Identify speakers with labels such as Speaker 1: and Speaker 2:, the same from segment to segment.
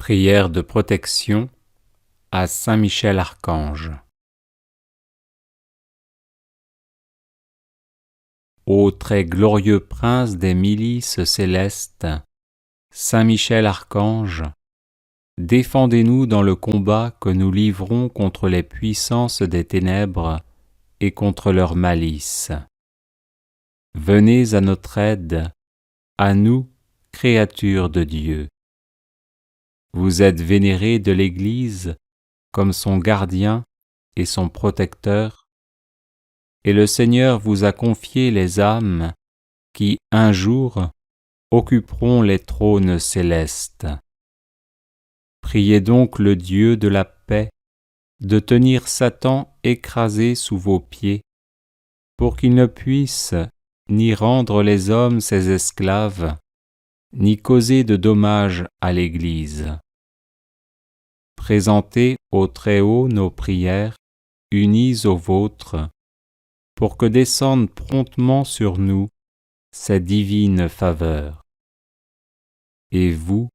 Speaker 1: Prière de protection à Saint Michel Archange. Ô très glorieux prince des milices célestes, Saint Michel Archange, défendez-nous dans le combat que nous livrons contre les puissances des ténèbres et contre leur malice. Venez à notre aide, à nous, créatures de Dieu. Vous êtes vénérés de l'Église comme son gardien et son protecteur, et le Seigneur vous a confié les âmes qui, un jour, occuperont les trônes célestes. Priez donc le Dieu de la paix de tenir Satan écrasé sous vos pieds, pour qu'il ne puisse ni rendre les hommes ses esclaves, ni causer de dommages à l'Église. Présentez au Très-Haut nos prières, unies aux vôtres, pour que descendent promptement sur nous ses divines faveurs. Et vous,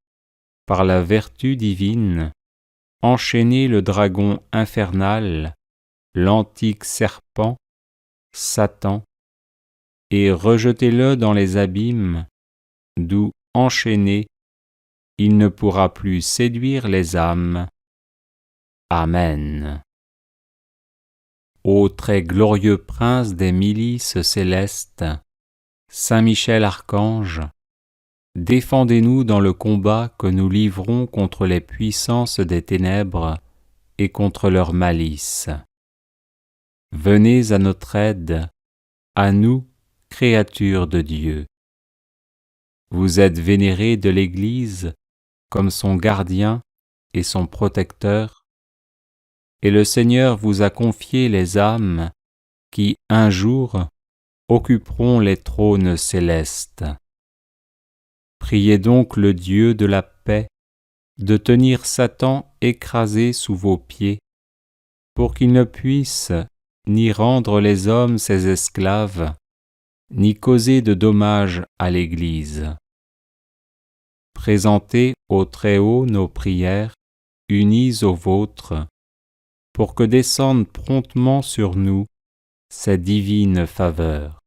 Speaker 1: par la vertu divine, enchaînez le dragon infernal, l'antique serpent, Satan, et rejetez-le dans les abîmes, d'où, enchaîné, il ne pourra plus séduire les âmes. Amen. Ô très glorieux prince des milices célestes, Saint Michel Archange, défendez-nous dans le combat que nous livrons contre les puissances des ténèbres et contre leur malice. Venez à notre aide, à nous, créatures de Dieu. Vous êtes vénérés de l'Église comme son gardien et son protecteur, et le Seigneur vous a confié les âmes qui, un jour, occuperont les trônes célestes. Priez donc le Dieu de la paix de tenir Satan écrasé sous vos pieds, pour qu'il ne puisse ni rendre les hommes ses esclaves, ni causer de dommages à l'Église. Présentez au Très-Haut nos prières, unies aux vôtres, pour que descendent promptement sur nous ses divines faveurs.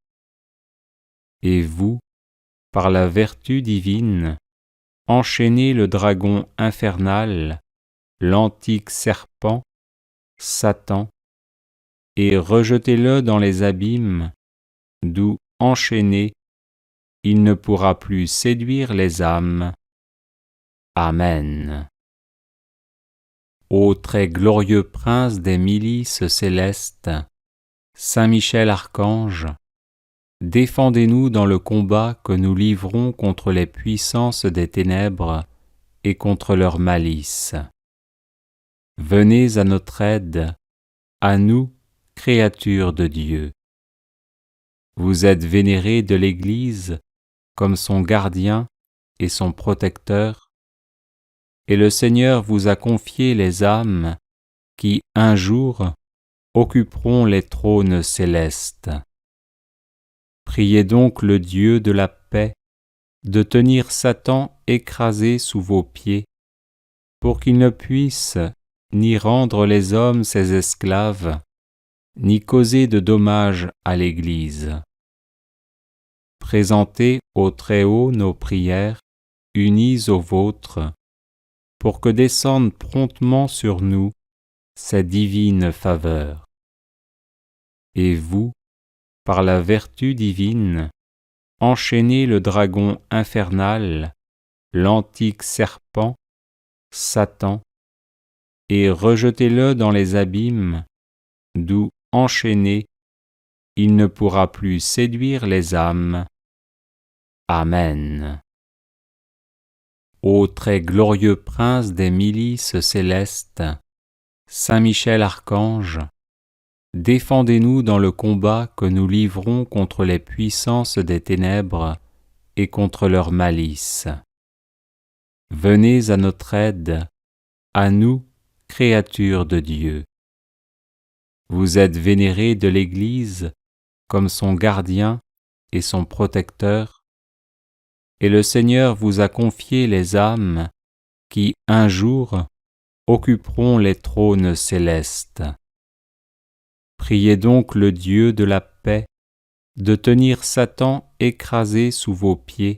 Speaker 1: Et vous, par la vertu divine, enchaînez le dragon infernal, l'antique serpent, Satan, et rejetez-le dans les abîmes, d'où, enchaîné, il ne pourra plus séduire les âmes. Amen. Ô très glorieux prince des milices célestes, Saint Michel Archange, défendez-nous dans le combat que nous livrons contre les puissances des ténèbres et contre leur malice. Venez à notre aide, à nous, créatures de Dieu. Vous êtes vénérés de l'Église comme son gardien et son protecteur, et le Seigneur vous a confié les âmes qui, un jour, occuperont les trônes célestes. Priez donc le Dieu de la paix de tenir Satan écrasé sous vos pieds, pour qu'il ne puisse ni rendre les hommes ses esclaves, ni causer de dommages à l'Église. Présentez au Très-Haut nos prières, unies aux vôtres, pour que descendent promptement sur nous ses divines faveurs. Et vous, par la vertu divine, enchaînez le dragon infernal, l'antique serpent, Satan, et rejetez-le dans les abîmes, d'où, enchaîné, il ne pourra plus séduire les âmes. Amen. Ô très glorieux prince des milices célestes, Saint Michel Archange, défendez-nous dans le combat que nous livrons contre les puissances des ténèbres et contre leur malice. Venez à notre aide, à nous, créatures de Dieu. Vous êtes vénérés de l'Église comme son gardien et son protecteur, et le Seigneur vous a confié les âmes qui un jour occuperont les trônes célestes. Priez donc le Dieu de la paix de tenir Satan écrasé sous vos pieds,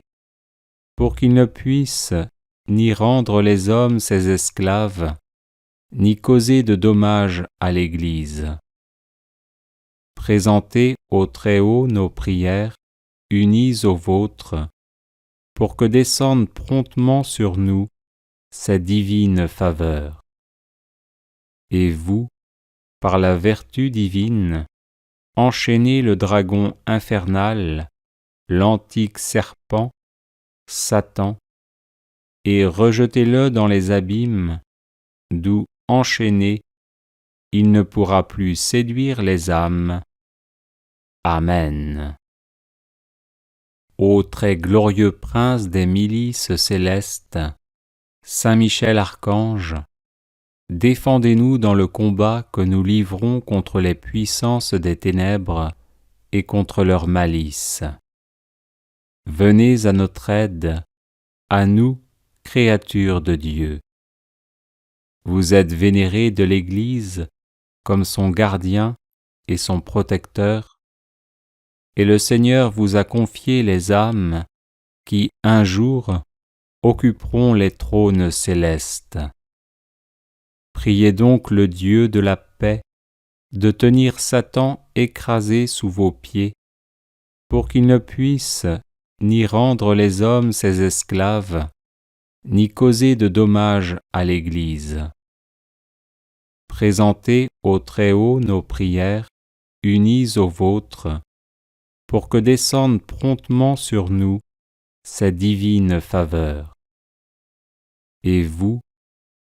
Speaker 1: pour qu'il ne puisse ni rendre les hommes ses esclaves, ni causer de dommages à l'Église. Présentez au Très-Haut nos prières, unies aux vôtres, pour que descende promptement sur nous sa divine faveur. Et vous, par la vertu divine, enchaînez le dragon infernal, l'antique serpent, Satan, et rejetez-le dans les abîmes, d'où, enchaîné, il ne pourra plus séduire les âmes. Amen. Ô très glorieux prince des milices célestes, Saint Michel Archange, défendez-nous dans le combat que nous livrons contre les puissances des ténèbres et contre leur malice. Venez à notre aide, à nous, créatures de Dieu. Vous êtes vénérés de l'Église comme son gardien et son protecteur, et le Seigneur vous a confié les âmes qui, un jour, occuperont les trônes célestes. Priez donc le Dieu de la paix de tenir Satan écrasé sous vos pieds, pour qu'il ne puisse ni rendre les hommes ses esclaves, ni causer de dommages à l'Église. Présentez au Très-Haut nos prières, unies aux vôtres, pour que descende promptement sur nous sa divine faveur. Et vous,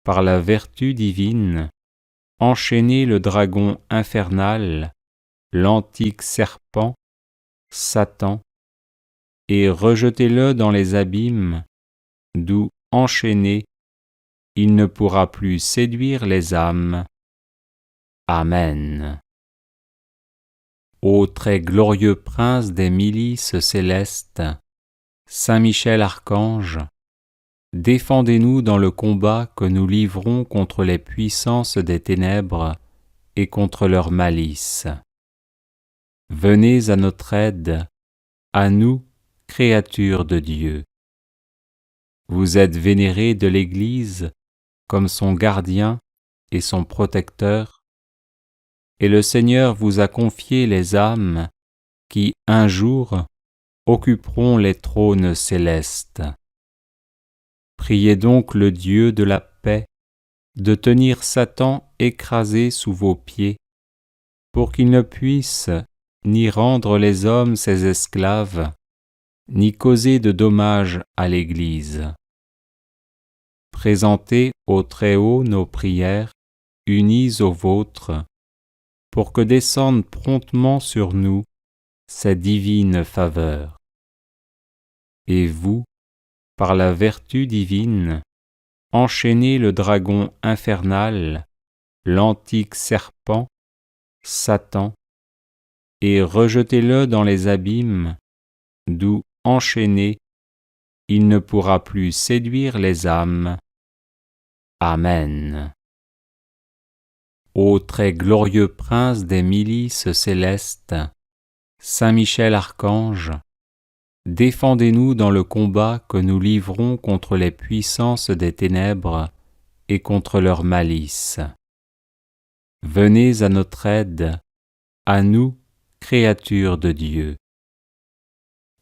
Speaker 1: par la vertu divine, enchaînez le dragon infernal, l'antique serpent, Satan, et rejetez-le dans les abîmes, d'où, enchaîné, il ne pourra plus séduire les âmes. Amen. Ô très glorieux prince des milices célestes, Saint Michel Archange, défendez-nous dans le combat que nous livrons contre les puissances des ténèbres et contre leur malice. Venez à notre aide, à nous, créatures de Dieu. Vous êtes vénérés de l'Église comme son gardien et son protecteur, et le Seigneur vous a confié les âmes qui, un jour, occuperont les trônes célestes. Priez donc le Dieu de la paix de tenir Satan écrasé sous vos pieds, pour qu'il ne puisse ni rendre les hommes ses esclaves, ni causer de dommages à l'Église. Présentez au Très-Haut nos prières, unies aux vôtres, pour que descende promptement sur nous sa divine faveur. Et vous, par la vertu divine, enchaînez le dragon infernal, l'antique serpent, Satan, et rejetez-le dans les abîmes, d'où, enchaîné, il ne pourra plus séduire les âmes. Amen. Ô très glorieux prince des milices célestes, Saint Michel Archange, défendez-nous dans le combat que nous livrons contre les puissances des ténèbres et contre leur malice. Venez à notre aide, à nous, créatures de Dieu.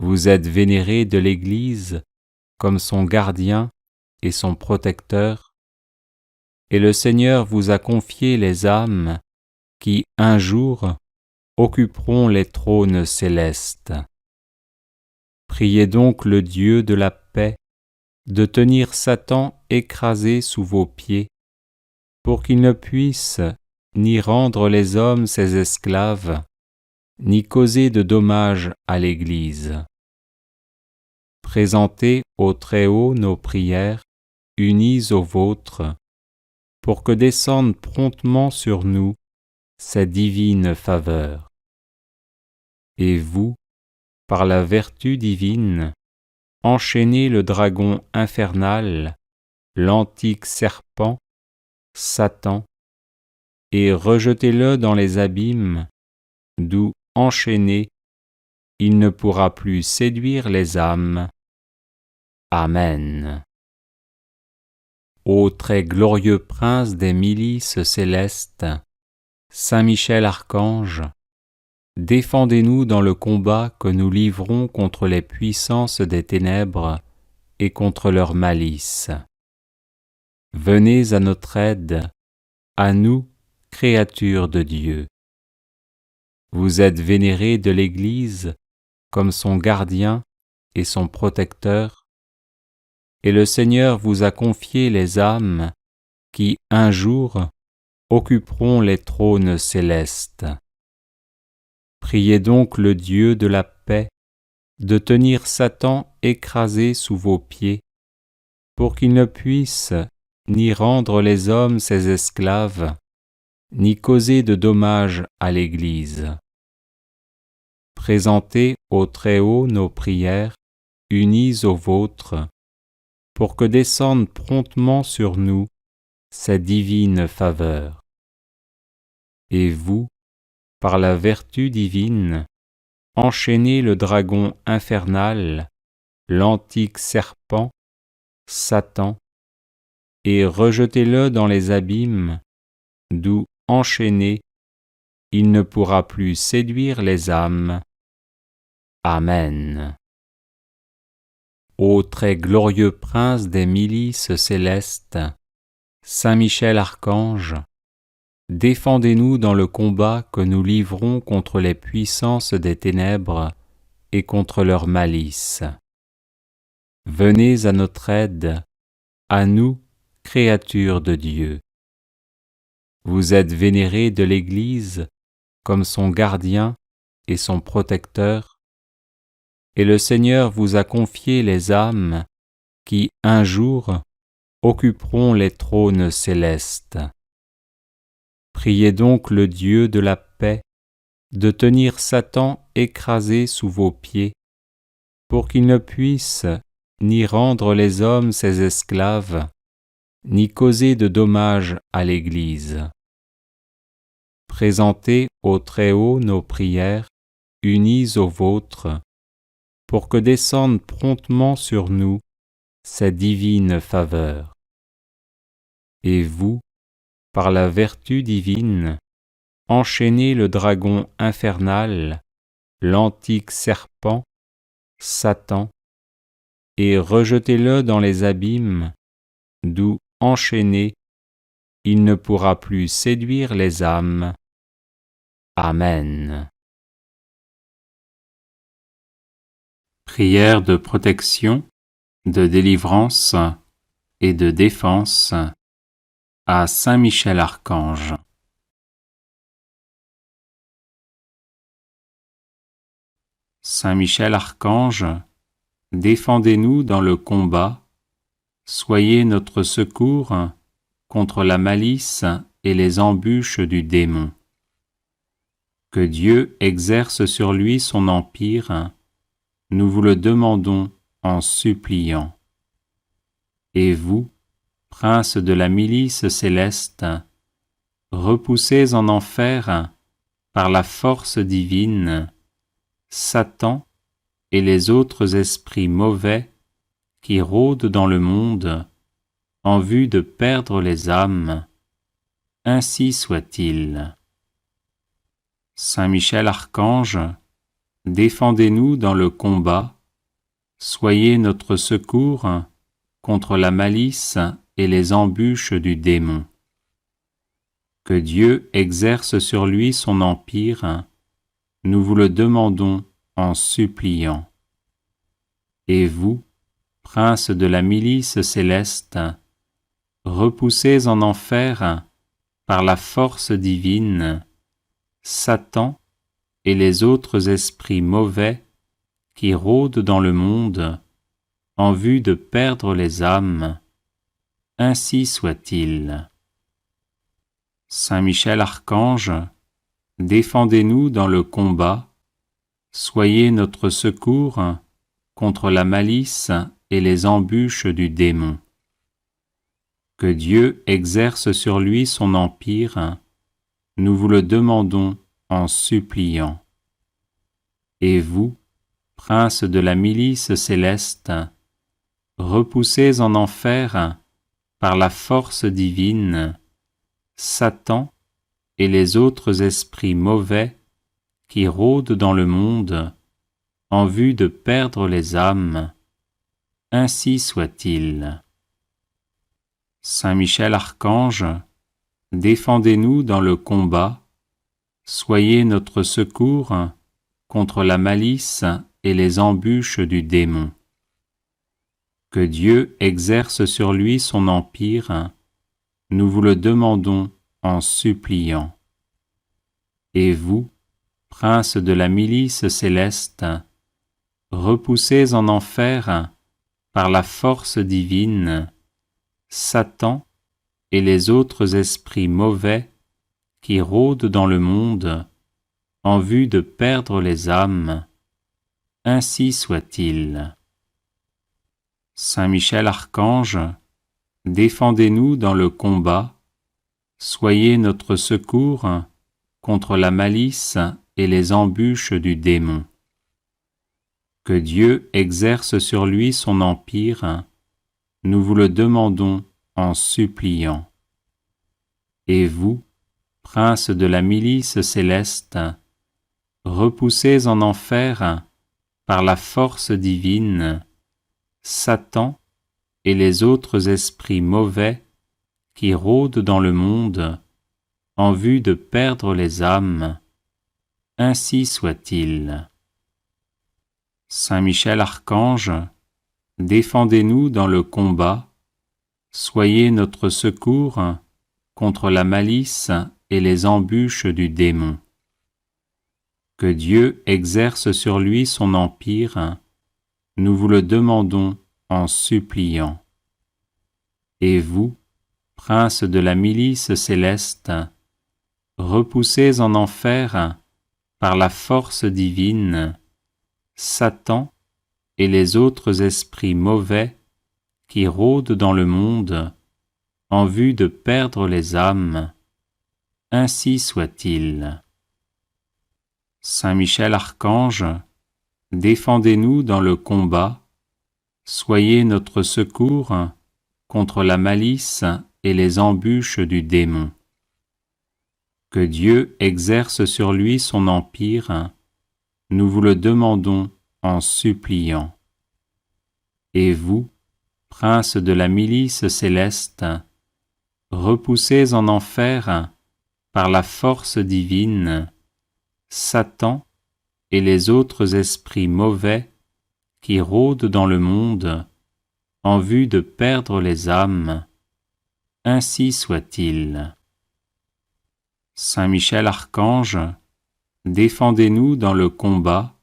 Speaker 1: Vous êtes vénérés de l'Église comme son gardien et son protecteur, et le Seigneur vous a confié les âmes qui, un jour, occuperont les trônes célestes. Priez donc le Dieu de la paix de tenir Satan écrasé sous vos pieds, pour qu'il ne puisse ni rendre les hommes ses esclaves, ni causer de dommages à l'Église. Présentez au Très-Haut nos prières, unies aux vôtres, pour que descende promptement sur nous sa divine faveur. Et vous, par la vertu divine, enchaînez le dragon infernal, l'antique serpent, Satan, et rejetez-le dans les abîmes, d'où, enchaîné, il ne pourra plus séduire les âmes. Amen. Ô très glorieux prince des milices célestes, Saint Michel Archange, défendez-nous dans le combat que nous livrons contre les puissances des ténèbres et contre leur malice. Venez à notre aide, à nous, créatures de Dieu. Vous êtes vénérés de l'Église comme son gardien et son protecteur, et le Seigneur vous a confié les âmes qui, un jour, occuperont les trônes célestes. Priez donc le Dieu de la paix de tenir Satan écrasé sous vos pieds, pour qu'il ne puisse ni rendre les hommes ses esclaves, ni causer de dommages à l'Église. Présentez au Très-Haut nos prières, unies aux vôtres, pour que descende promptement sur nous sa divine faveur. Et vous, par la vertu divine, enchaînez le dragon infernal, l'antique serpent, Satan, et rejetez-le dans les abîmes, d'où, enchaîné, il ne pourra plus séduire les âmes. Amen. Ô très glorieux prince des milices célestes, Saint Michel Archange, défendez-nous dans le combat que nous livrons contre les puissances des ténèbres et contre leur malice. Venez à notre aide, à nous, créatures de Dieu. Vous êtes vénérés de l'Église comme son gardien et son protecteur, et le Seigneur vous a confié les âmes qui, un jour, occuperont les trônes célestes. Priez donc le Dieu de la paix de tenir Satan écrasé sous vos pieds, pour qu'il ne puisse ni rendre les hommes ses esclaves, ni causer de dommages à l'Église. Présentez au Très-Haut nos prières, unies aux vôtres, pour que descende promptement sur nous sa divine faveur. Et vous, par la vertu divine, enchaînez le dragon infernal, l'antique serpent, Satan, et rejetez-le dans les abîmes, d'où, enchaîné, il ne pourra plus séduire les âmes. Amen. Prière de protection, de délivrance et de défense à Saint Michel Archange. Saint Michel Archange, défendez-nous dans le combat, soyez notre secours contre la malice et les embûches du démon. Que Dieu exerce sur lui son empire, nous vous le demandons en suppliant. Et vous, princes de la milice céleste, repoussez en enfer, par la force divine, Satan et les autres esprits mauvais qui rôdent dans le monde en vue de perdre les âmes. Ainsi soit-il. Saint Michel Archange, défendez-nous dans le combat, soyez notre secours contre la malice et les embûches du démon. Que Dieu exerce sur lui son empire, nous vous le demandons en suppliant. Et vous, princes de la milice céleste, repoussez en enfer, par la force divine, Satan et les autres esprits mauvais qui rôdent dans le monde en vue de perdre les âmes. Ainsi soit-il. Saint Michel Archange, défendez-nous dans le combat, soyez notre secours contre la malice et les embûches du démon. Que Dieu exerce sur lui son empire, nous vous le demandons en suppliant. Et vous, princes de la milice céleste, repoussés en enfer par la force divine, Satan et les autres esprits mauvais qui rôdent dans le monde en vue de perdre les âmes, ainsi soit-il. Saint Michel Archange, défendez-nous dans le combat, soyez notre secours contre la malice et les embûches du démon. Que Dieu exerce sur lui son empire, nous vous le demandons en suppliant. Et vous, princes de la milice céleste, repoussés en enfer par la force divine, Satan et les autres esprits mauvais qui rôdent dans le monde en vue de perdre les âmes, ainsi soit-il. Saint Michel Archange, défendez-nous dans le combat, soyez notre secours contre la malice et les embûches du démon. Que Dieu exerce sur lui son empire, nous vous le demandons en suppliant. Et vous, princes de la milice céleste, repoussés en enfer par la force divine, Satan et les autres esprits mauvais qui rôdent dans le monde en vue de perdre les âmes, ainsi soit-il. Saint Michel Archange, défendez-nous dans le combat, soyez notre secours contre la malice et les embûches du démon. Que Dieu exerce sur lui son empire, nous vous le demandons en suppliant. Et vous, princes de la milice céleste, repoussés en enfer par la force divine, Satan et les autres esprits mauvais qui rôdent dans le monde en vue de perdre les âmes, ainsi soit-il. Saint Michel Archange, défendez-nous dans le combat, soyez notre secours contre la malice et les embûches du démon. Que Dieu exerce sur lui son empire, nous vous le demandons en suppliant. Et vous, princes de la milice céleste, repoussés en enfer par la force divine, Satan et les autres esprits mauvais qui rôdent dans le monde en vue de perdre les âmes, ainsi soit-il. Saint Michel Archange, défendez-nous dans le combat,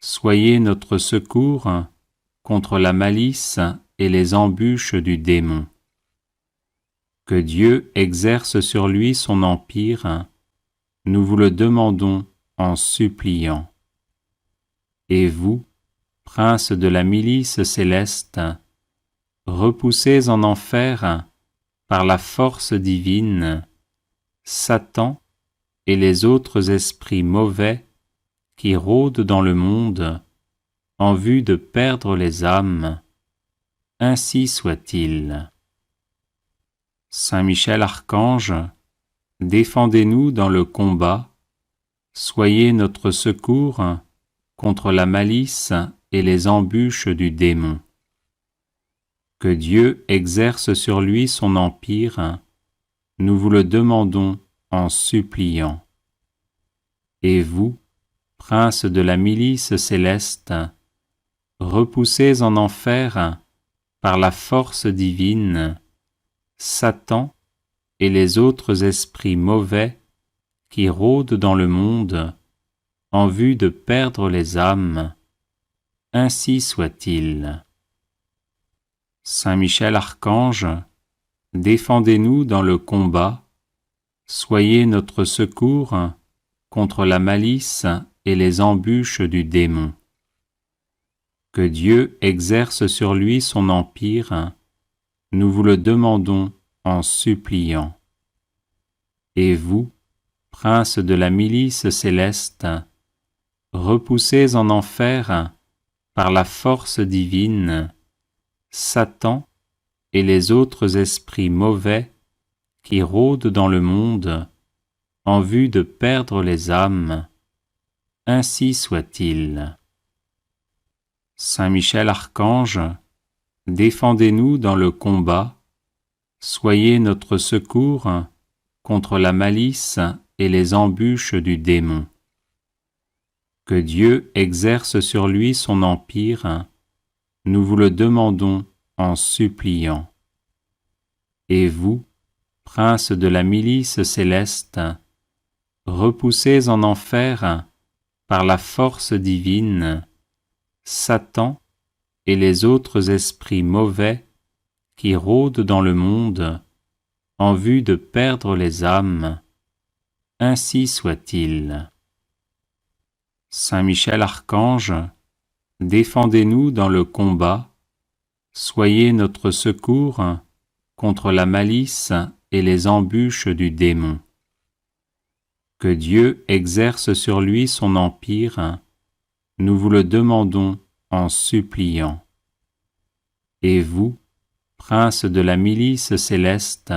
Speaker 1: soyez notre secours contre la malice et les embûches du démon. Que Dieu exerce sur lui son empire, nous vous le demandons en suppliant. Et vous, princes de la milice céleste, repoussés en enfer par la force divine, Satan et les autres esprits mauvais qui rôdent dans le monde en vue de perdre les âmes, ainsi soit-il. Saint Michel Archange, défendez-nous dans le combat, soyez notre secours contre la malice et les embûches du démon. Que Dieu exerce sur lui son empire, nous vous le demandons en suppliant. Et vous, princes de la milice céleste, repoussés en enfer par la force divine, Satan et les autres esprits mauvais qui rôdent dans le monde en vue de perdre les âmes, ainsi soit-il. Saint Michel Archange, défendez-nous dans le combat, soyez notre secours contre la malice et les embûches du démon. Que Dieu exerce sur lui son empire, nous vous le demandons en suppliant. Et vous, princes de la milice céleste, repoussés en enfer par la force divine, Satan et les autres esprits mauvais qui rôdent dans le monde en vue de perdre les âmes, ainsi soit-il. Saint Michel Archange, défendez-nous dans le combat, soyez notre secours contre la malice et les embûches du démon. Que Dieu exerce sur lui son empire, nous vous le demandons en suppliant. Et vous, princes de la milice céleste, repoussés en enfer par la force divine, Satan et les autres esprits mauvais qui rôdent dans le monde en vue de perdre les âmes, ainsi soit-il. Saint Michel Archange, défendez-nous dans le combat, soyez notre secours contre la malice et les embûches du démon. Que Dieu exerce sur lui son empire, nous vous le demandons en suppliant. Et vous, princes de la milice céleste,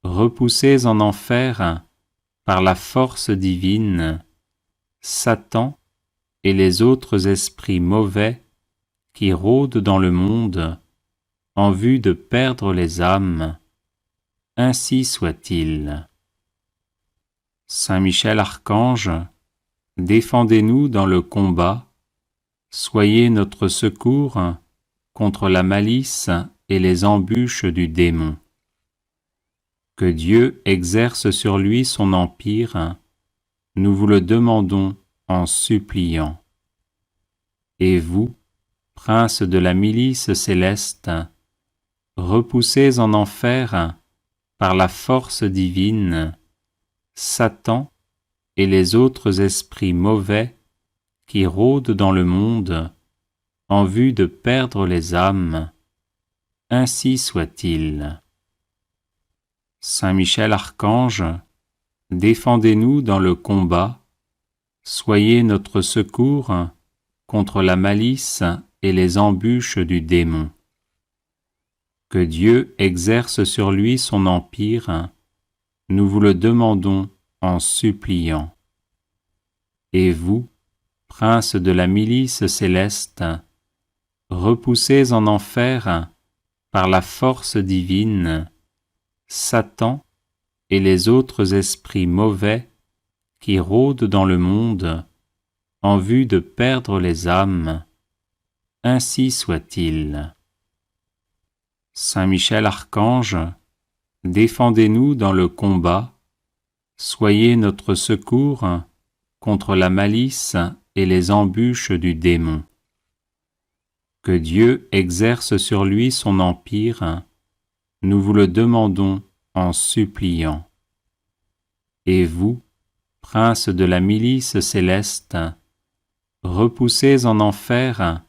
Speaker 1: repoussés en enfer par la force divine, Satan et les autres esprits mauvais qui rôdent dans le monde en vue de perdre les âmes, ainsi soit-il. Saint Michel Archange, défendez-nous dans le combat, soyez notre secours contre la malice et les embûches du démon. Que Dieu exerce sur lui son empire, nous vous le demandons en suppliant. Et vous, princes de la milice céleste, repoussés en enfer par la force divine, Satan et les autres esprits mauvais qui rôdent dans le monde en vue de perdre les âmes, ainsi soit-il. Saint Michel Archange, défendez-nous dans le combat, soyez notre secours contre la malice et les embûches du démon. Que Dieu exerce sur lui son empire, nous vous le demandons en suppliant. Et vous, princes de la milice céleste, repoussés en enfer par la force divine, Satan et les autres esprits mauvais qui rôdent dans le monde en vue de perdre les âmes, ainsi soit-il. Saint Michel Archange, défendez-nous dans le combat, soyez notre secours contre la malice et les embûches du démon. Que Dieu exerce sur lui son empire, nous vous le demandons en suppliant. Et vous, princes de la milice céleste, repoussés en enfer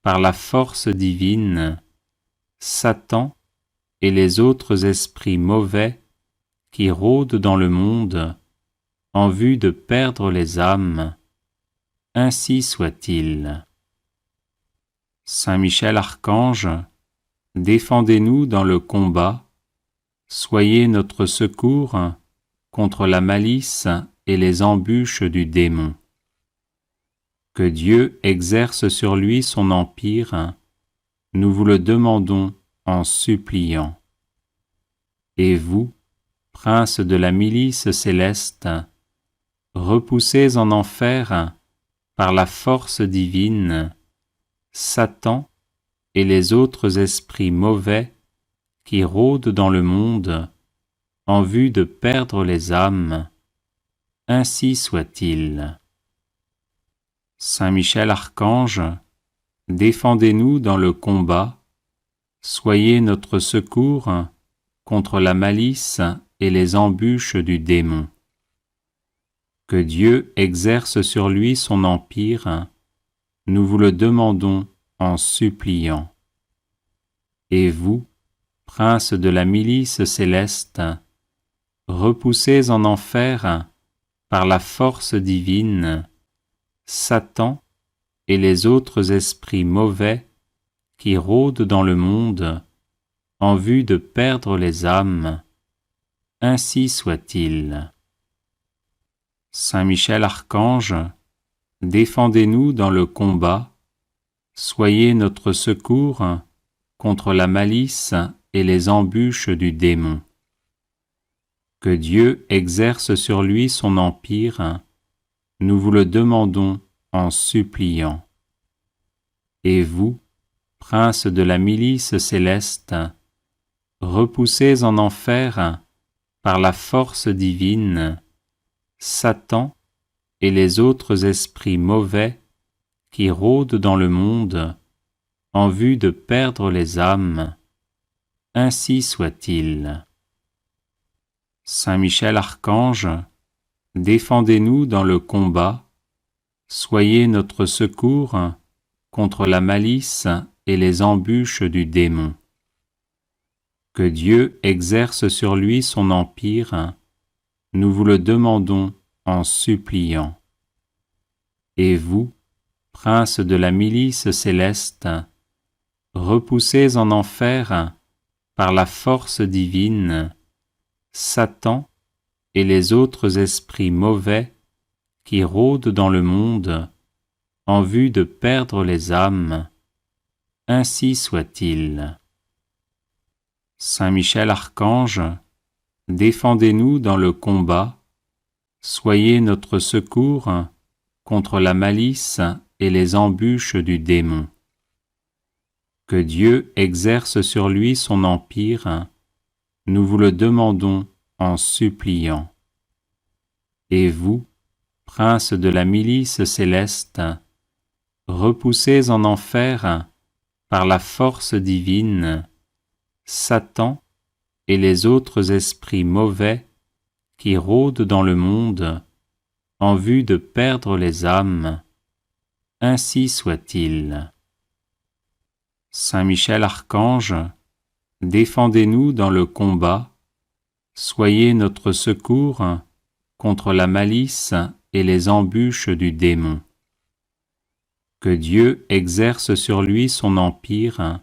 Speaker 1: par la force divine, Satan et les autres esprits mauvais qui rôdent dans le monde en vue de perdre les âmes, ainsi soit-il. Saint Michel Archange, défendez-nous dans le combat, soyez notre secours contre la malice et les embûches du démon. Que Dieu exerce sur lui son empire, nous vous le demandons en suppliant. Et vous, princes de la milice céleste, repoussés en enfer par la force divine, Satan et les autres esprits mauvais qui rôdent dans le monde en vue de perdre les âmes, ainsi soit-il. Saint Michel Archange, défendez-nous dans le combat, soyez notre secours contre la malice et les embûches du démon. Que Dieu exerce sur lui son empire, nous vous le demandons en suppliant. Et vous, princes de la milice céleste, repoussés en enfer par la force divine, Satan et les autres esprits mauvais qui rôdent dans le monde en vue de perdre les âmes, ainsi soit-il. Saint Michel Archange, défendez-nous dans le combat, soyez notre secours contre la malice et les embûches du démon. Que Dieu exerce sur lui son empire, nous vous le demandons en suppliant. Et vous, princes de la milice céleste, repoussés en enfer par la force divine, Satan et les autres esprits mauvais qui rôdent dans le monde en vue de perdre les âmes, ainsi soit-il. Saint Michel Archange, défendez-nous dans le combat, soyez notre secours contre la malice et les embûches du démon. Que Dieu exerce sur lui son empire, nous vous le demandons en suppliant. Et vous, princes de la milice céleste, repoussés en enfer par la force divine, Satan et les autres esprits mauvais qui rôdent dans le monde en vue de perdre les âmes, ainsi soit-il. Saint Michel Archange, défendez-nous dans le combat, soyez notre secours contre la malice et les embûches du démon. Que Dieu exerce sur lui son empire, nous vous le demandons en suppliant. Et vous, princes de la milice céleste, repoussés en enfer par la force divine, Satan et les autres esprits mauvais qui rôdent dans le monde en vue de perdre les âmes, ainsi soit-il. Saint Michel Archange, défendez-nous dans le combat, soyez notre secours contre la malice et les embûches du démon. Que Dieu exerce sur lui son empire,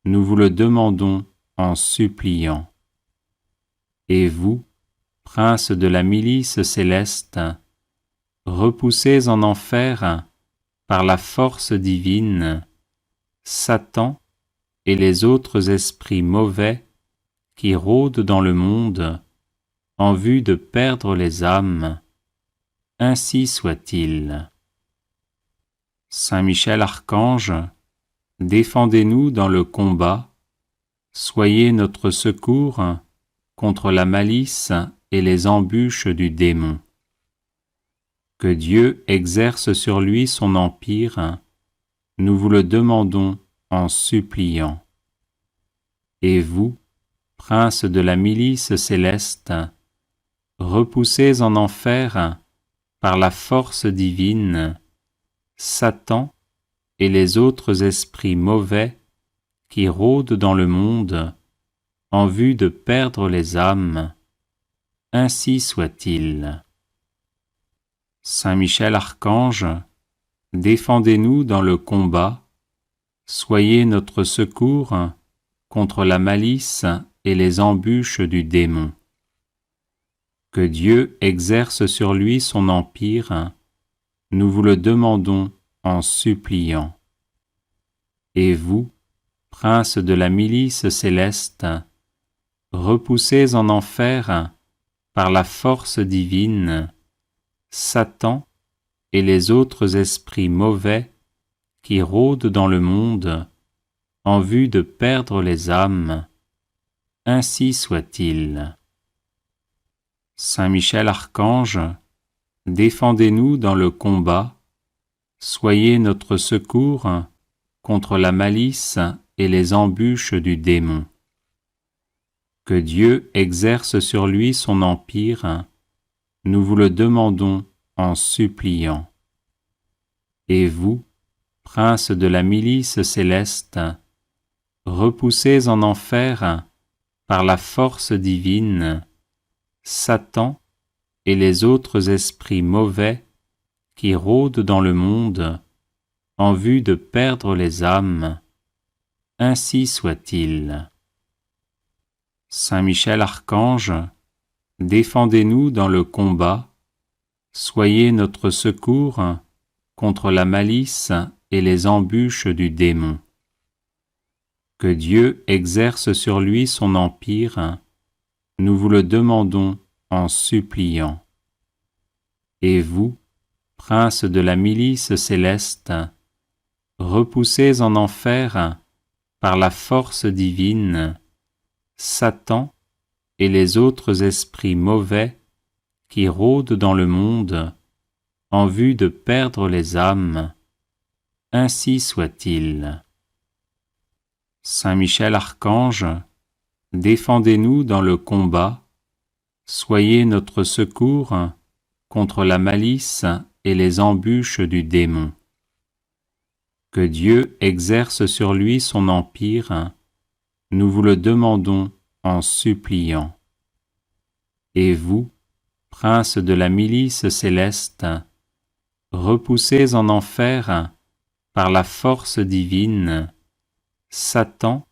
Speaker 1: nous vous le demandons en suppliant. Et vous, princes de la milice céleste, repoussés en enfer par la force divine, Satan et les autres esprits mauvais qui rôdent dans le monde en vue de perdre les âmes, ainsi soit-il. Saint Michel Archange, défendez-nous dans le combat, soyez notre secours contre la malice et les embûches du démon. Que Dieu exerce sur lui son empire, nous vous le demandons en suppliant. Et vous, princes de la milice céleste, repoussés en enfer par la force divine, Satan et les autres esprits mauvais qui rôdent dans le monde en vue de perdre les âmes, ainsi soit-il. Saint Michel Archange, défendez-nous dans le combat, soyez notre secours contre la malice et les embûches du démon. Que Dieu exerce sur lui son empire, nous vous le demandons en suppliant. Et vous, princes de la milice céleste, repoussés en enfer par la force divine, Satan et les autres esprits mauvais qui rôdent dans le monde en vue de perdre les âmes, ainsi soit-il. Saint Michel Archange, défendez-nous dans le combat, soyez notre secours contre la malice et les embûches du démon. Que Dieu exerce sur lui son empire, nous vous le demandons en suppliant. Et vous, princes de la milice céleste, repoussés en enfer par la force divine, Satan et les autres esprits mauvais qui rôdent dans le monde en vue de perdre les âmes. Ainsi soit-il. Saint Michel Archange, défendez-nous dans le combat, soyez notre secours contre la malice et les embûches du démon. Que Dieu exerce sur lui son empire, nous vous le demandons en suppliant. Et vous, princes de la milice céleste, repoussez en enfer, par la force divine, Satan et les autres esprits mauvais qui rôdent dans le monde en vue de perdre les âmes. Ainsi soit-il. Saint Michel Archange, défendez-nous dans le combat, soyez notre secours contre la malice et les embûches du démon. Que Dieu exerce sur lui son empire, nous vous le demandons en suppliant. Et vous, princes de la milice céleste, repoussez en enfer, par la force divine, Satan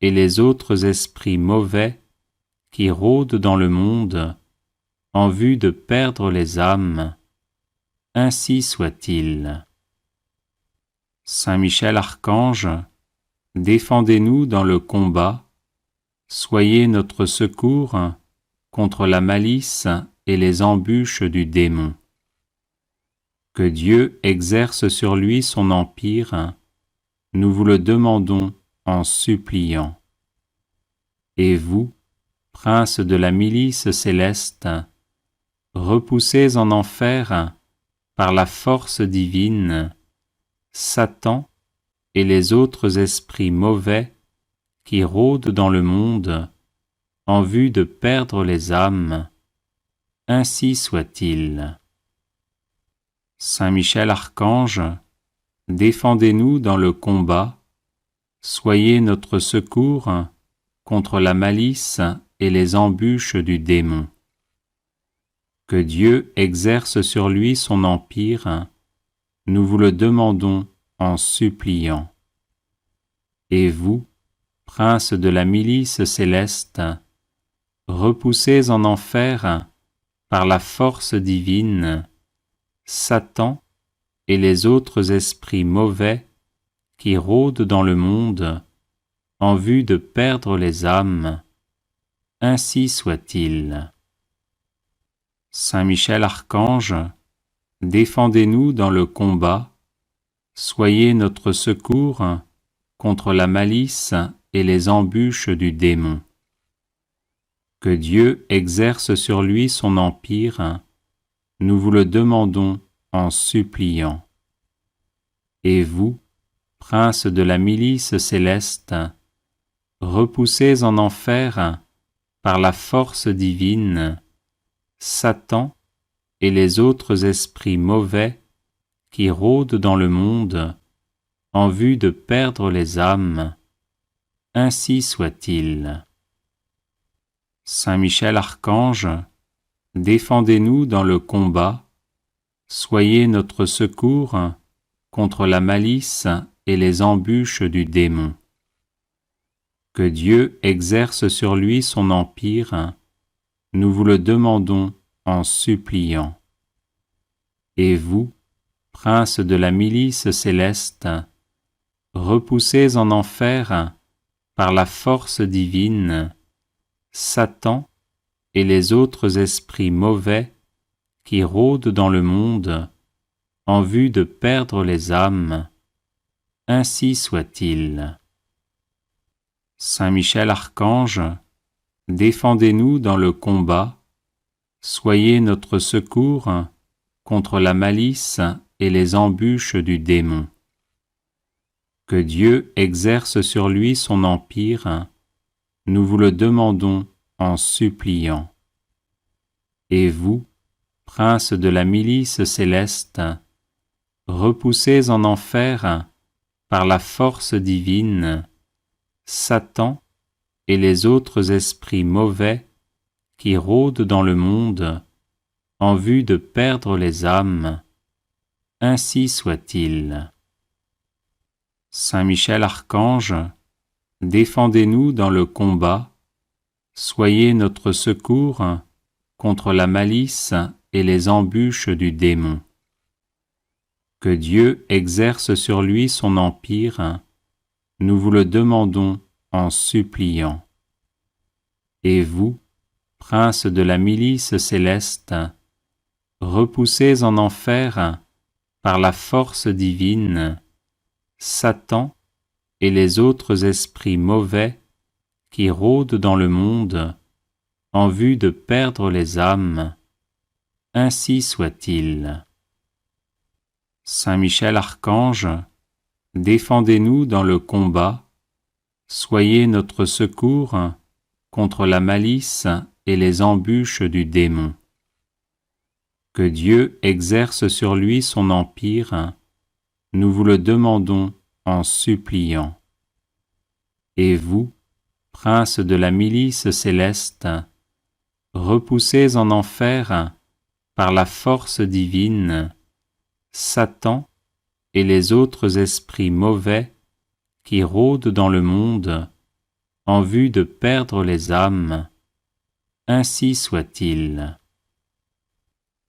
Speaker 1: et les autres esprits mauvais qui rôdent dans le monde en vue de perdre les âmes. Ainsi soit-il. Saint Michel Archange, défendez-nous dans le combat, soyez notre secours contre la malice et les embûches du démon. Que Dieu exerce sur lui son empire, nous vous le demandons en suppliant. Et vous, princes de la milice céleste, repoussez en enfer, par la force divine, Satan et les autres esprits mauvais qui rôdent dans le monde en vue de perdre les âmes. Ainsi soit-il. Saint Michel Archange, défendez-nous dans le combat, soyez notre secours contre la malice et les embûches du démon. Que Dieu exerce sur lui son empire, nous vous le demandons en suppliant. Et vous, princes de la milice céleste, repoussez en enfer, par la force divine, Satan et les autres esprits mauvais qui rôdent dans le monde en vue de perdre les âmes. Ainsi soit-il. Saint Michel Archange, défendez-nous dans le combat, soyez notre secours contre la malice et les embûches du démon. Que Dieu exerce sur lui son empire, nous vous le demandons en suppliant. Et vous, princes de la milice céleste, repoussez en enfer, par la force divine, Satan et les autres esprits mauvais qui rôdent dans le monde en vue de perdre les âmes. Ainsi soit-il. Saint Michel Archange, défendez-nous dans le combat, soyez notre secours contre la malice et les embûches du démon. Que Dieu exerce sur lui son empire, nous vous le demandons en suppliant. Et vous, princes de la milice céleste, repoussez en enfer, par la force divine, Satan et les autres esprits mauvais qui rôdent dans le monde en vue de perdre les âmes. Ainsi soit-il. Saint Michel Archange, défendez-nous dans le combat, soyez notre secours contre la malice et les embûches du démon. Que Dieu exerce sur lui son empire, nous vous le demandons en suppliant. Et vous, princes de la milice céleste, repoussez en enfer, par la force divine, Satan et les autres esprits mauvais qui rôdent dans le monde en vue de perdre les âmes, ainsi soit-il. Saint Michel Archange, défendez-nous dans le combat, soyez notre secours contre la malice et les embûches du démon. Que Dieu exerce sur lui son empire, nous vous le demandons en suppliant. Et vous, princes de la milice céleste, repoussez en enfer, par la force divine, Satan et les autres esprits mauvais qui rôdent dans le monde en vue de perdre les âmes, ainsi soit-il. Saint Michel Archange, défendez-nous dans le combat, soyez notre secours contre la malice et les embûches du démon. Que Dieu exerce sur lui son empire, nous vous le demandons en suppliant. Et vous, princes de la milice céleste, repoussez en enfer, par la force divine, Satan et les autres esprits mauvais qui rôdent dans le monde en vue de perdre les âmes, ainsi soit-il.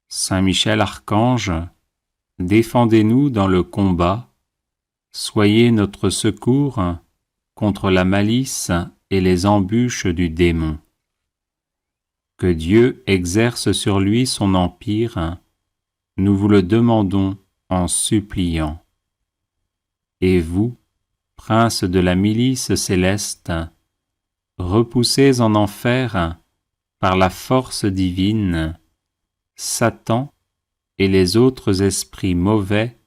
Speaker 1: Saint Michel Archange, défendez-nous dans le combat, soyez notre secours contre la malice et les embûches du démon. Que Dieu exerce sur lui son empire, nous vous le demandons en suppliant. Et vous, princes de la milice céleste, repoussez en enfer, par la force divine, Satan et les autres esprits mauvais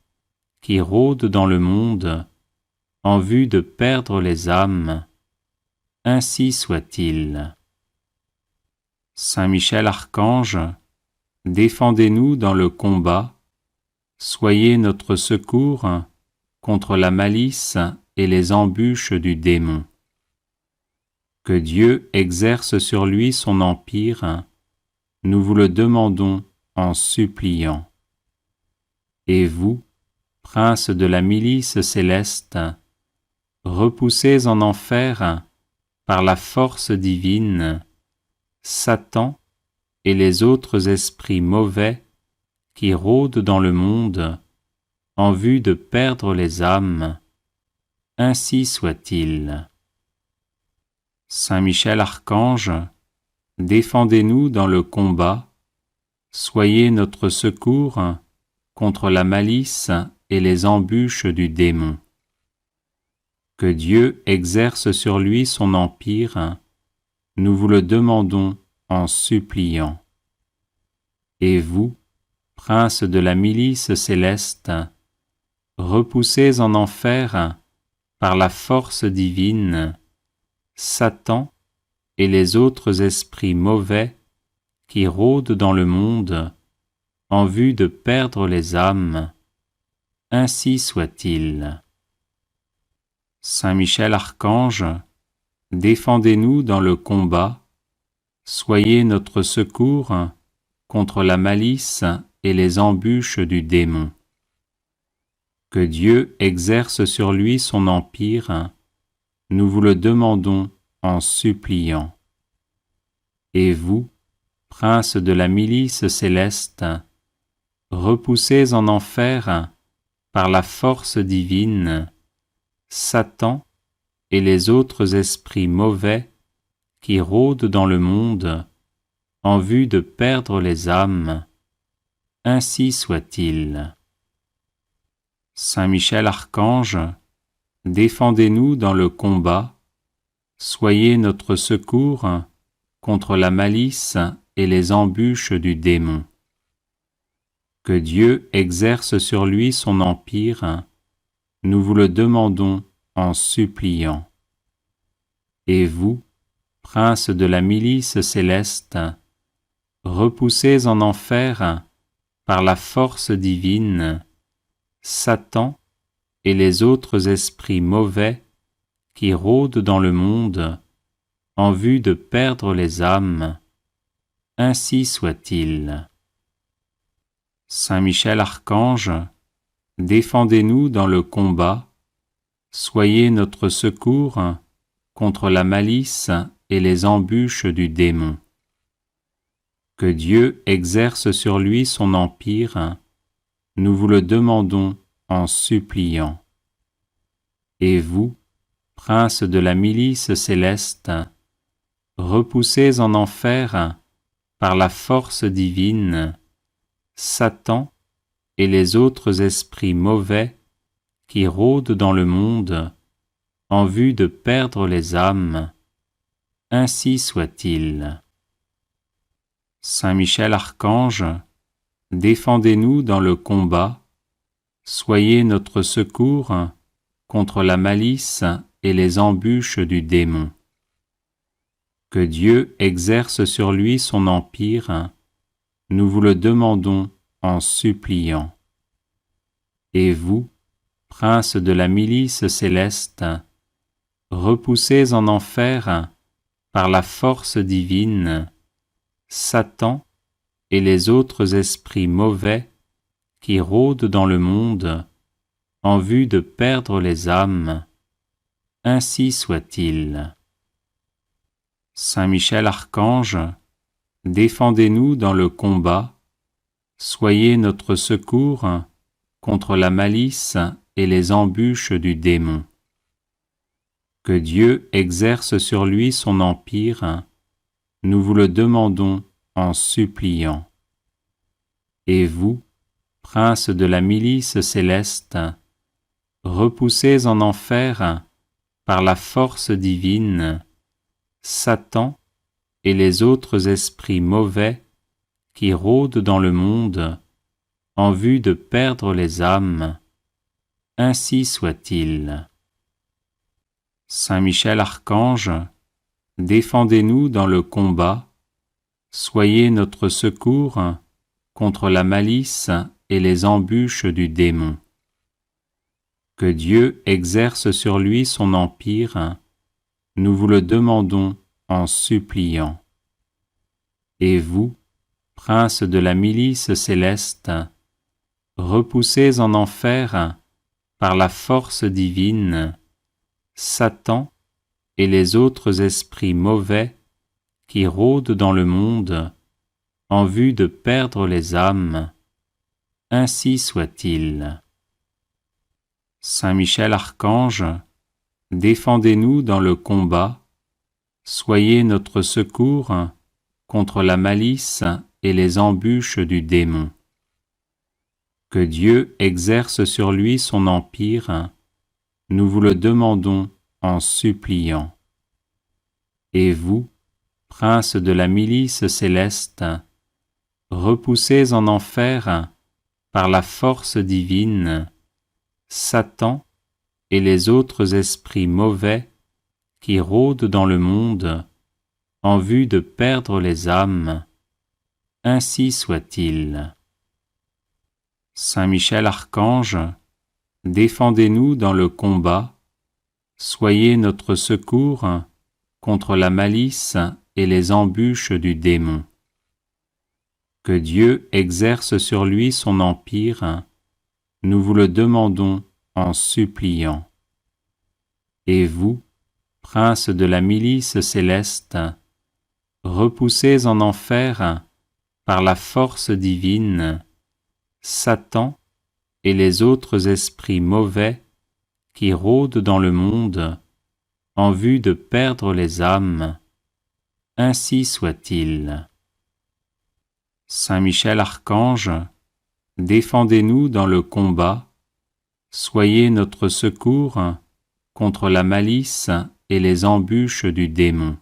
Speaker 1: qui rôdent dans le monde en vue de perdre les âmes, ainsi soit-il. Saint Michel Archange, défendez-nous dans le combat, soyez notre secours contre la malice et les embûches du démon. Que Dieu exerce sur lui son empire, nous vous le demandons en suppliant. Et vous, princes de la milice céleste, repoussez en enfer, par la force divine, Satan et les autres esprits mauvais qui rôdent dans le monde en vue de perdre les âmes, ainsi soit-il. Saint Michel Archange, défendez-nous dans le combat, soyez notre secours contre la malice et les embûches du démon. Que Dieu exerce sur lui son empire, nous vous le demandons en suppliant. Et vous, princes de la milice céleste, repoussez en enfer, par la force divine, Satan et les autres esprits mauvais qui rôdent dans le monde en vue de perdre les âmes, ainsi soit-il. Saint Michel Archange, défendez-nous dans le combat, soyez notre secours contre la malice et les embûches du démon. Que Dieu exerce sur lui son empire, nous vous le demandons en suppliant. Et vous, princes de la milice céleste, repoussez en enfer, par la force divine, Satan et les autres esprits mauvais qui rôdent dans le monde en vue de perdre les âmes, ainsi soit-il. Saint Michel Archange, défendez-nous dans le combat, soyez notre secours contre la malice et les embûches du démon. Que Dieu exerce sur lui son empire, nous vous le demandons en suppliant. Et vous, princes de la milice céleste, repoussez en enfer, par la force divine, Satan et les autres esprits mauvais qui rôdent dans le monde en vue de perdre les âmes. Ainsi soit-il. Saint Michel Archange, défendez-nous dans le combat, soyez notre secours contre la malice et les embûches du démon. Que Dieu exerce sur lui son empire, nous vous le demandons en suppliant. Et vous, prince de la milice céleste, repoussez en enfer, par la force divine, Satan et les autres esprits mauvais qui rôdent dans le monde en vue de perdre les âmes. Ainsi soit-il. Saint Michel Archange, défendez-nous dans le combat, soyez notre secours contre la malice et les embûches du démon. Que Dieu exerce sur lui son empire, nous vous le demandons en suppliant. Et vous, prince de la milice céleste, repoussez en enfer, par la force divine, Satan et les autres esprits mauvais qui rôdent dans le monde en vue de perdre les âmes. Ainsi soit-il. Saint Michel Archange, défendez-nous dans le combat, soyez notre secours contre la malice et les embûches du démon. Que Dieu exerce sur lui son empire, nous vous le demandons en suppliant. Et vous, prince de la milice céleste, repoussez en enfer, par la force divine, Satan et les autres esprits mauvais qui rôdent dans le monde en vue de perdre les âmes. Ainsi soit-il. Saint Michel Archange, défendez-nous dans le combat, soyez notre secours contre la malice et les embûches du démon. Que Dieu exerce sur lui son empire, nous vous le demandons en suppliant. Et vous, prince de la milice céleste, repoussez en enfer, par la force divine, Satan et les autres esprits mauvais qui rôdent dans le monde en vue de perdre les âmes. Ainsi soit-il. Saint Michel Archange, défendez-nous dans le combat, soyez notre secours contre la malice et les embûches du démon. Que Dieu exerce sur lui son empire, nous vous le demandons en suppliant. Et vous, prince de la milice céleste, repoussez en enfer, par la force divine, Satan et les autres esprits mauvais qui rôdent dans le monde en vue de perdre les âmes. Ainsi soit-il. Saint Michel Archange, défendez-nous dans le combat, soyez notre secours contre la malice et les embûches du démon. Que Dieu exerce sur lui son empire, nous vous le demandons en suppliant. Et vous, prince de la milice céleste, repoussez en enfer, par la force divine, Satan et les autres esprits mauvais qui rôdent dans le monde en vue de perdre les âmes. Ainsi soit-il. Saint Michel Archange, défendez-nous dans le combat, soyez notre secours contre la malice et les embûches du démon.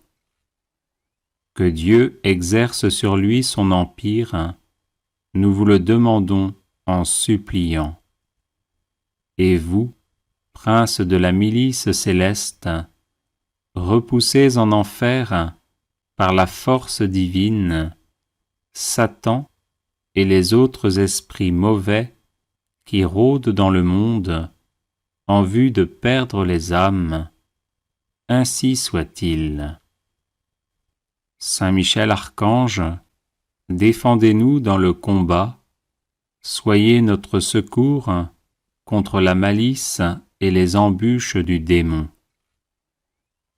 Speaker 1: Que Dieu exerce sur lui son empire, nous vous le demandons en suppliant. Et vous, prince de la milice céleste, repoussez en enfer, par la force divine, Satan et les autres esprits mauvais qui rôdent dans le monde en vue de perdre les âmes. Ainsi soit-il. Saint Michel Archange, défendez-nous dans le combat, soyez notre secours contre la malice et les embûches du démon.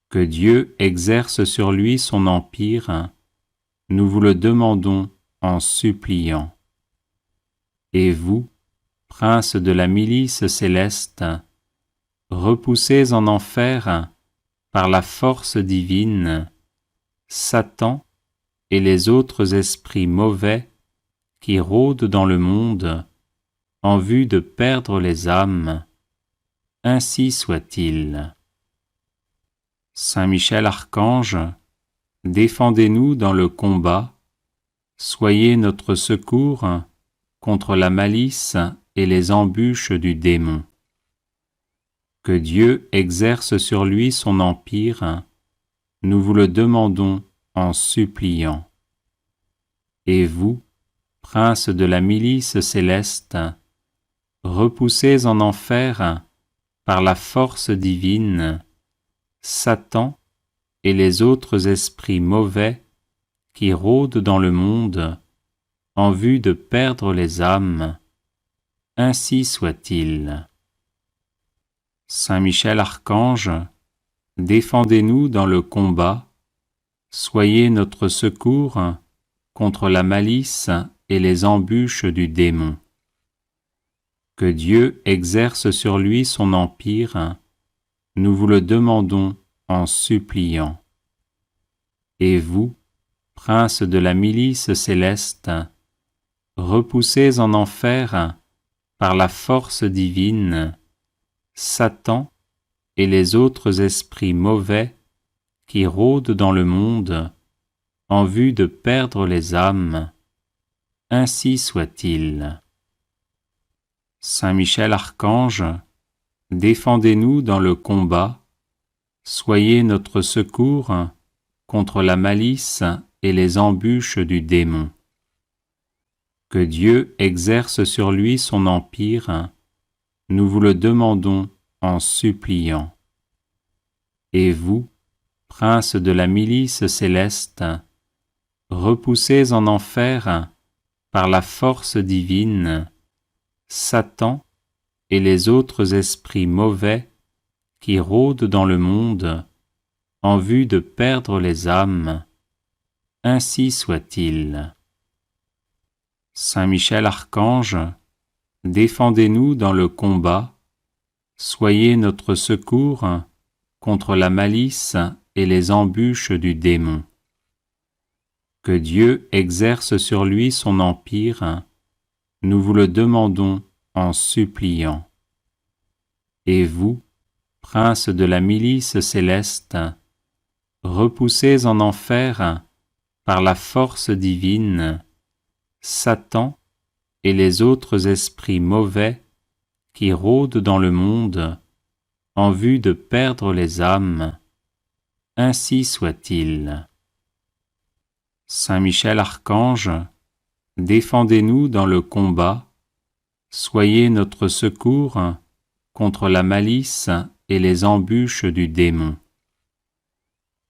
Speaker 1: Que Dieu exerce sur lui son empire, nous vous le demandons en suppliant. Et vous, prince de la milice céleste, repoussez en enfer par la force divine Satan et les autres esprits mauvais qui rôdent dans le monde en vue de perdre les âmes. Ainsi soit-il. Saint Michel Archange, défendez-nous dans le combat, soyez notre secours contre la malice et les embûches du démon. Que Dieu exerce sur lui son empire, nous vous le demandons en suppliant. Et vous, prince de la milice céleste, repoussez en enfer par la force divine Satan et les autres esprits mauvais qui rôdent dans le monde en vue de perdre les âmes. Ainsi soit-il. Saint Michel Archange, défendez-nous dans le combat, soyez notre secours contre la malice et les embûches du démon. Que Dieu exerce sur lui son empire, nous vous le demandons en suppliant. Et vous, prince de la milice céleste, repoussez en enfer par la force divine Satan et les autres esprits mauvais qui rôdent dans le monde en vue de perdre les âmes. Ainsi soit-il. Saint Michel Archange, défendez-nous dans le combat, soyez notre secours contre la malice et les embûches du démon. Que Dieu exerce sur lui son empire, nous vous le demandons en suppliant. Et vous, prince de la milice céleste, repoussez en enfer par la force divine Satan et les autres esprits mauvais qui rôdent dans le monde en vue de perdre les âmes. Ainsi soit-il. Saint Michel Archange, défendez-nous dans le combat, soyez notre secours contre la malice et les embûches du démon. Que Dieu exerce sur lui son empire, nous vous le demandons en suppliant. Et vous, prince de la milice céleste, repoussez en enfer par la force divine Satan et les autres esprits mauvais qui rôdent dans le monde en vue de perdre les âmes. Ainsi soit-il. Saint Michel Archange, défendez-nous dans le combat, soyez notre secours contre la malice et les embûches du démon.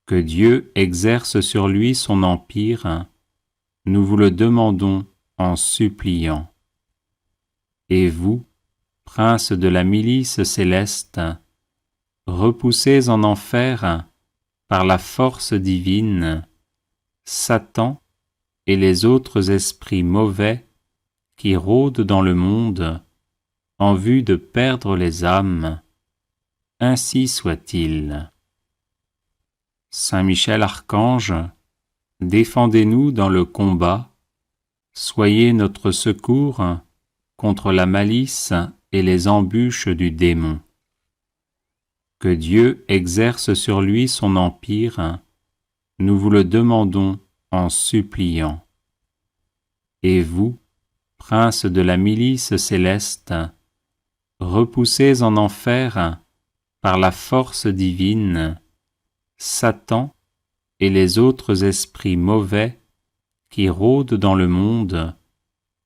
Speaker 1: Que Dieu exerce sur lui son empire, nous vous le demandons en suppliant. Et vous, prince de la milice céleste, repoussez en enfer par la force divine Satan et les autres esprits mauvais qui rôdent dans le monde en vue de perdre les âmes. Ainsi soit-il. Saint Michel Archange, défendez-nous dans le combat, soyez notre secours contre la malice et les embûches du démon. Que Dieu exerce sur lui son empire, nous vous le demandons en suppliant. Et vous, prince de la milice céleste, repoussez en enfer par la force divine Satan et les autres esprits mauvais qui rôdent dans le monde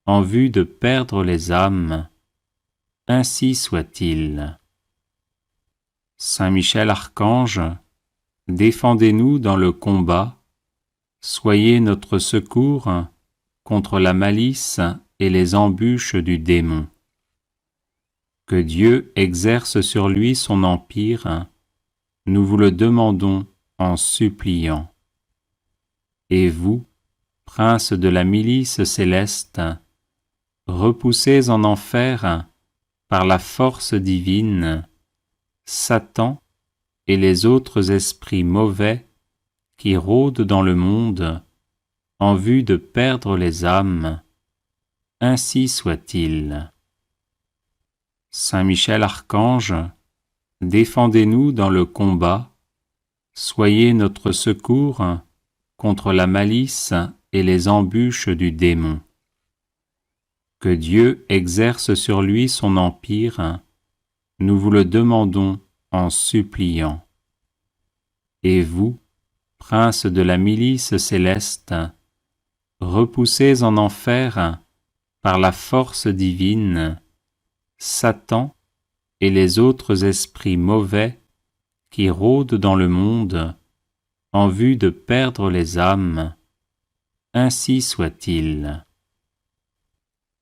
Speaker 1: en vue de perdre les âmes. Ainsi soit-il. Saint Michel Archange, défendez-nous dans le combat, soyez notre secours contre la malice et les embûches du démon. Que Dieu exerce sur lui son empire, nous vous le demandons en suppliant. Et vous, princes de la milice céleste, repoussez en enfer, par la force divine, Satan et les autres esprits mauvais qui rôdent dans le monde en vue de perdre les âmes. Ainsi soit-il. Saint Michel Archange, défendez-nous dans le combat, soyez notre secours contre la malice et les embûches du démon. Que Dieu exerce sur lui son empire, nous vous le demandons en suppliant. Et vous, princes de la milice céleste, repoussez en enfer, par la force divine, Satan et les autres esprits mauvais qui rôdent dans le monde en vue de perdre les âmes. Ainsi soit-il.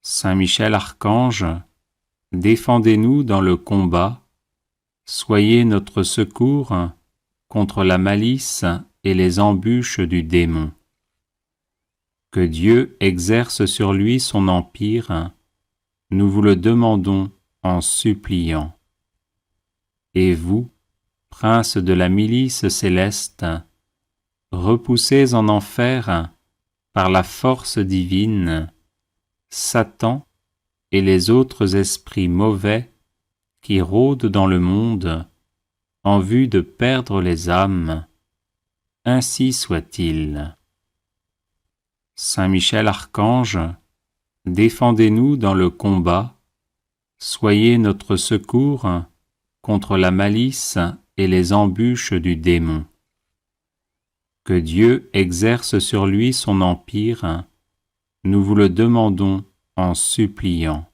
Speaker 1: Saint Michel Archange, défendez-nous dans le combat, soyez notre secours contre la malice et les embûches du démon. Que Dieu exerce sur lui son empire, nous vous le demandons en suppliant. Et vous, princes de la milice céleste, repoussez en enfer, par la force divine, Satan et les autres esprits mauvais qui rôdent dans le monde en vue de perdre les âmes. Ainsi soit-il. Saint Michel Archange, défendez-nous dans le combat, soyez notre secours contre la malice et les embûches du démon. Que Dieu exerce sur lui son empire, nous vous le demandons en suppliant.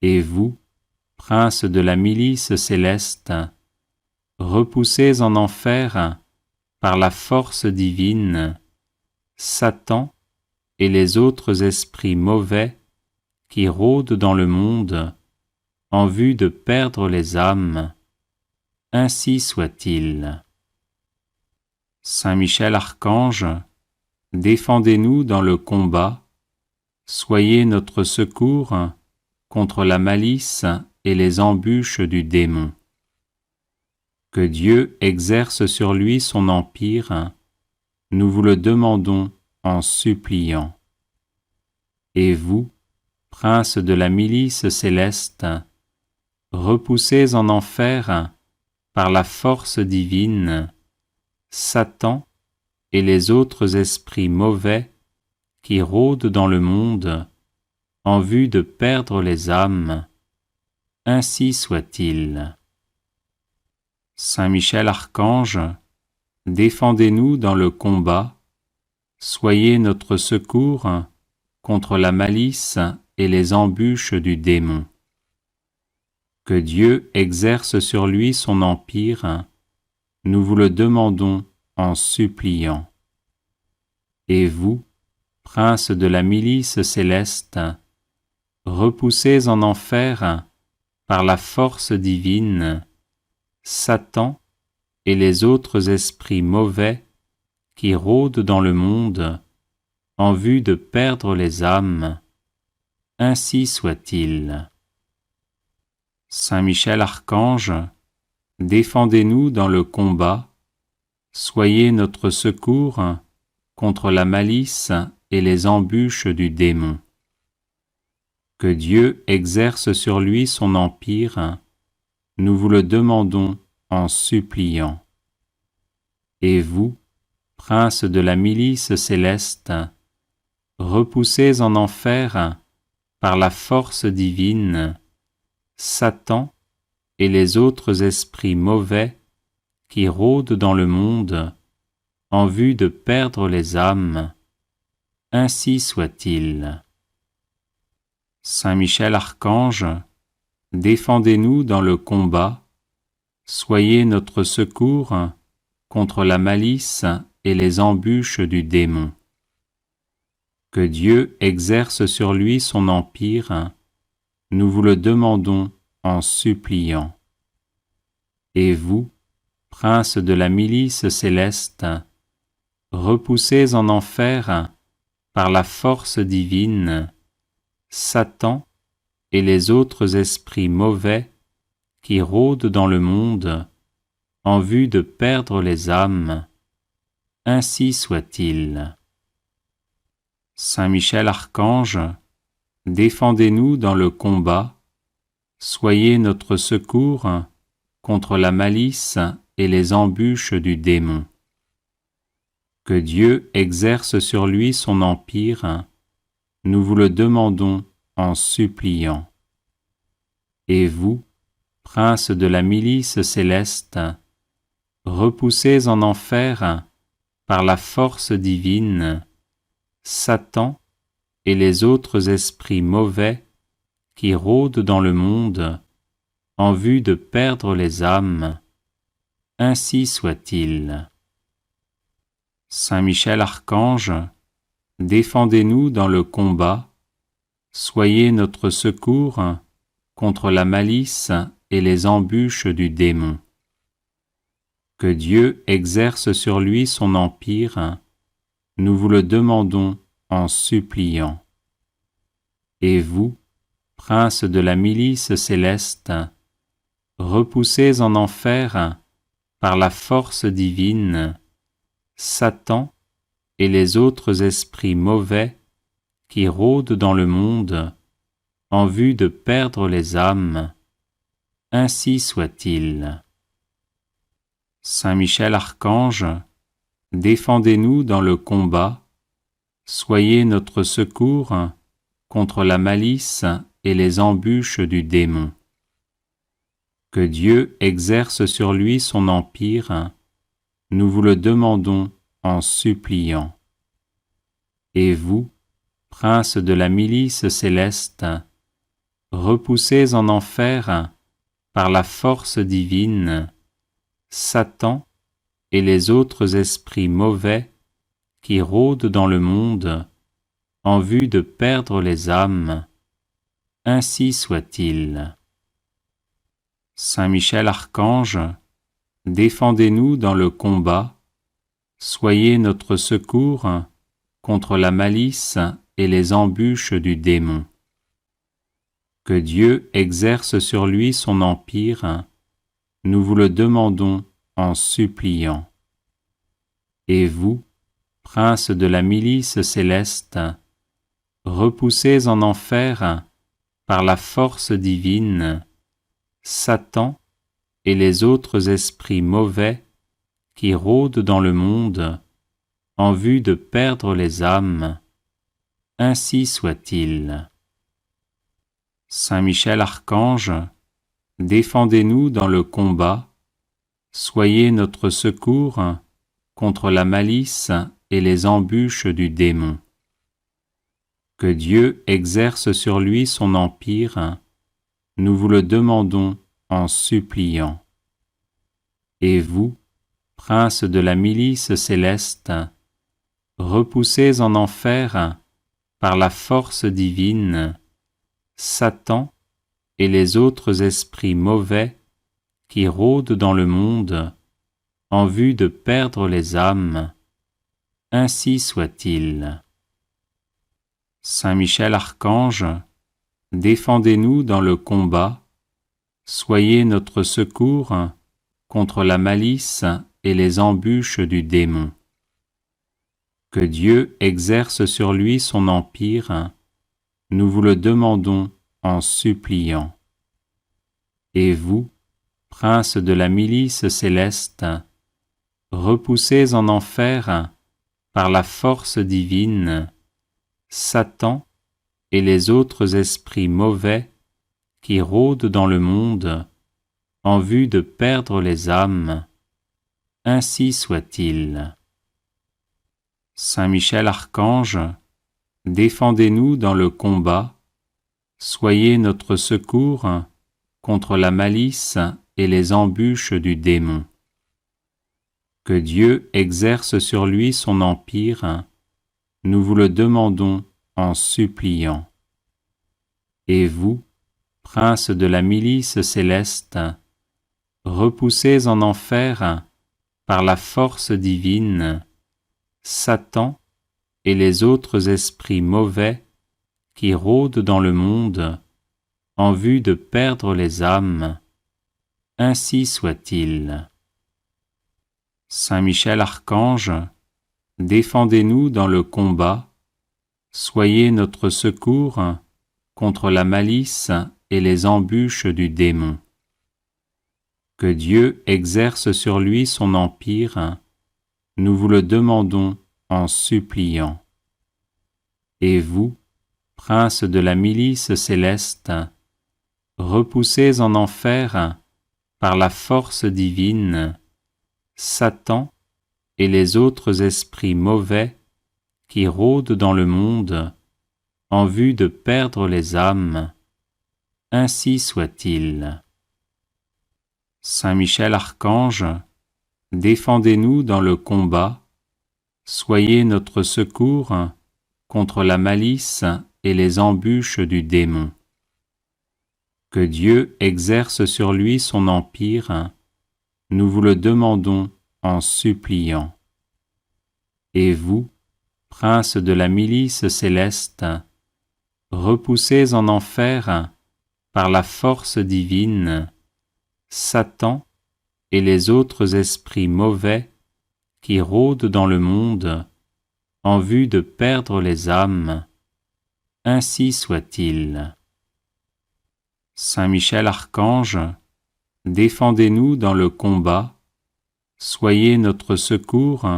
Speaker 1: Et vous, princes de la milice céleste, repoussez en enfer, par la force divine, Satan et les autres esprits mauvais qui rôdent dans le monde en vue de perdre les âmes. Ainsi soit-il. Saint Michel Archange, défendez-nous dans le combat, soyez notre secours contre la malice et les embûches du démon. Que Dieu exerce sur lui son empire, nous vous le demandons en suppliant. Et vous, princes de la milice céleste, repoussez en enfer, par la force divine, Satan et les autres esprits mauvais qui rôdent dans le monde en vue de perdre les âmes. Ainsi soit-il. Saint Michel Archange, défendez-nous dans le combat, soyez notre secours contre la malice et les embûches du démon. Que Dieu exerce sur lui son empire, nous vous le demandons en suppliant. Et vous, princes de la milice céleste, repoussez en enfer, par la force divine, Satan et les autres esprits mauvais qui rôdent dans le monde en vue de perdre les âmes. Ainsi soit-il. Saint Michel Archange, défendez-nous dans le combat, soyez notre secours contre la malice et les embûches du démon. Que Dieu exerce sur lui son empire, nous vous le demandons en suppliant. Et vous, princes de la milice céleste, repoussez en enfer, par la force divine, Satan et les autres esprits mauvais qui rôdent dans le monde en vue de perdre les âmes. Ainsi soit-il. Saint Michel Archange, défendez-nous dans le combat, soyez notre secours contre la malice et les embûches du démon. Que Dieu exerce sur lui son empire, nous vous le demandons en suppliant. Et vous, princes de la milice céleste, repoussez en enfer, par la force divine, Satan et les autres esprits mauvais qui rôdent dans le monde en vue de perdre les âmes. Ainsi soit-il. Saint Michel Archange, défendez-nous dans le combat, soyez notre secours contre la malice et les embûches du démon. Que Dieu exerce sur lui son empire, nous vous le demandons en suppliant. Et vous, princes de la milice céleste, repoussez en enfer, par la force divine, Satan et les autres esprits mauvais qui rôdent dans le monde en vue de perdre les âmes. Ainsi soit-il. Saint Michel Archange, défendez-nous dans le combat, soyez notre secours contre la malice et les embûches du démon. Que Dieu exerce sur lui son empire, nous vous le demandons en suppliant. Et vous, princes de la milice céleste, repoussez en enfer, par la force divine, Satan et les autres esprits mauvais qui rôdent dans le monde en vue de perdre les âmes. Ainsi soit-il. Saint Michel Archange, défendez-nous dans le combat, soyez notre secours contre la malice et les embûches du démon. Que Dieu exerce sur lui son empire, nous vous le demandons en suppliant. Et vous, princes de la milice céleste, repoussez en enfer, par la force divine, Satan et les autres esprits mauvais qui rôdent dans le monde en vue de perdre les âmes. Ainsi soit-il. Saint Michel Archange, défendez-nous dans le combat, soyez notre secours contre la malice et les embûches du démon. Que Dieu exerce sur lui son empire, nous vous le demandons en suppliant. Et vous, princes de la milice céleste, repoussez en enfer, par la force divine, Satan et les autres esprits mauvais qui rôdent dans le monde en vue de perdre les âmes. Ainsi soit-il. Saint Michel Archange, défendez-nous dans le combat, soyez notre secours contre la malice et les embûches du démon. Que Dieu exerce sur lui son empire, nous vous le demandons en suppliant. Et vous, princes de la milice céleste, repoussez en enfer, par la force divine, Satan et les autres esprits mauvais qui rôdent dans le monde en vue de perdre les âmes. Ainsi soit-il. Saint Michel Archange, défendez-nous dans le combat, soyez notre secours contre la malice et les embûches du démon. Que Dieu exerce sur lui son empire, nous vous le demandons en suppliant. Et vous, princes de la milice céleste, repoussez en enfer, par la force divine, Satan et les autres esprits mauvais qui rôdent dans le monde en vue de perdre les âmes. Ainsi soit-il. Saint Michel Archange, défendez-nous dans le combat, soyez notre secours contre la malice et les embûches du démon. Que Dieu exerce sur lui son empire, nous vous le demandons en suppliant. Et vous, princes de la milice céleste, repoussés en enfer par la force divine, Satan et les autres esprits mauvais qui rôdent dans le monde en vue de perdre les âmes, ainsi soit-il. Saint Michel Archange, défendez-nous dans le combat, soyez notre secours contre la malice et les embûches du démon. Que Dieu exerce sur lui son empire, nous vous le demandons en suppliant. Et vous, princes de la milice céleste, repoussés en enfer par la force divine, Satan et les autres esprits mauvais qui rôdent dans le monde en vue de perdre les âmes, ainsi soit-il. Saint Michel Archange, défendez-nous dans le combat, soyez notre secours contre la malice et les embûches du démon. Que Dieu exerce sur lui son empire, nous vous le demandons en suppliant. Et vous, princes de la milice céleste, repoussés en enfer par la force divine, Satan et les autres esprits mauvais qui rôdent dans le monde en vue de perdre les âmes, ainsi soit-il. Saint Michel Archange, défendez-nous dans le combat, soyez notre secours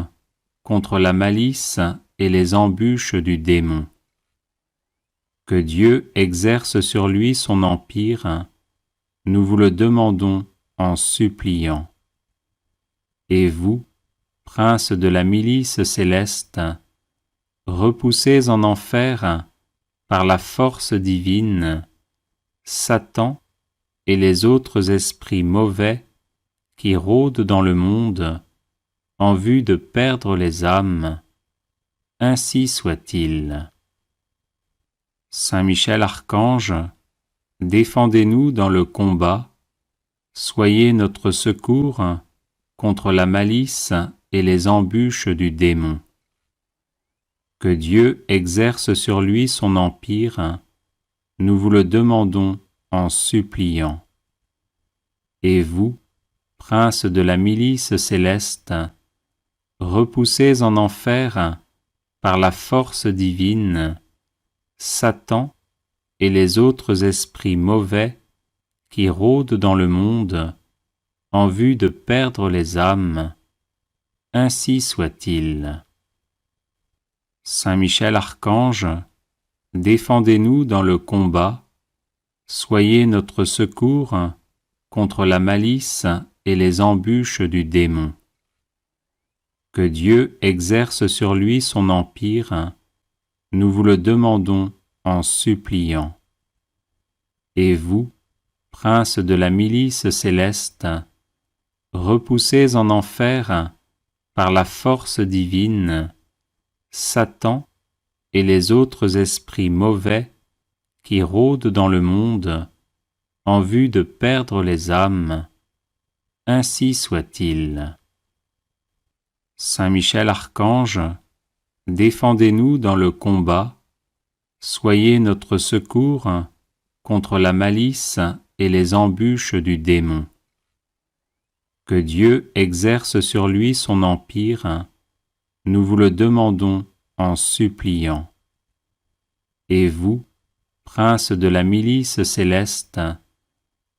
Speaker 1: contre la malice et les embûches du démon. Que Dieu exerce sur lui son empire, nous vous le demandons en suppliant. Et vous, princes de la milice céleste, repoussés en enfer par la force divine, Satan et les autres esprits mauvais qui rôdent dans le monde en vue de perdre les âmes, ainsi soit-il. Saint Michel Archange, défendez-nous dans le combat, soyez notre secours contre la malice et les embûches du démon. Que Dieu exerce sur lui son empire, nous vous le demandons en suppliant. Et vous, princes de la milice céleste, repoussés en enfer par la force divine, Satan et les autres esprits mauvais qui rôdent dans le monde en vue de perdre les âmes, ainsi soit-il. Saint Michel Archange, défendez-nous dans le combat, soyez notre secours contre la malice et les embûches du démon. Que Dieu exerce sur lui son empire, nous vous le demandons en suppliant. Et vous, princes de la milice céleste, repoussés en enfer par la force divine, Satan et les autres esprits mauvais qui rôdent dans le monde en vue de perdre les âmes, ainsi soit-il. Saint Michel Archange, défendez-nous dans le combat, soyez notre secours contre la malice et les embûches du démon. Que Dieu exerce sur lui son empire, nous vous le demandons en suppliant. Et vous, princes de la milice céleste,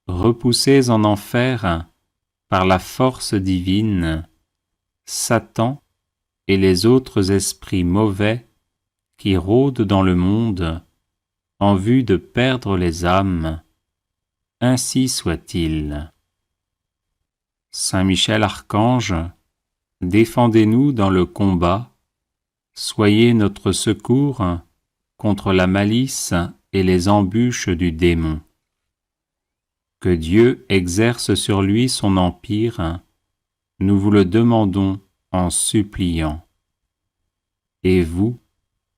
Speaker 1: repoussés en enfer par la force divine, Satan et les autres esprits mauvais qui rôdent dans le monde en vue de perdre les âmes, ainsi soit-il. Saint Michel Archange, défendez-nous dans le combat, soyez notre secours contre la malice et les embûches du démon. Que Dieu exerce sur lui son empire, nous vous le demandons en suppliant. Et vous,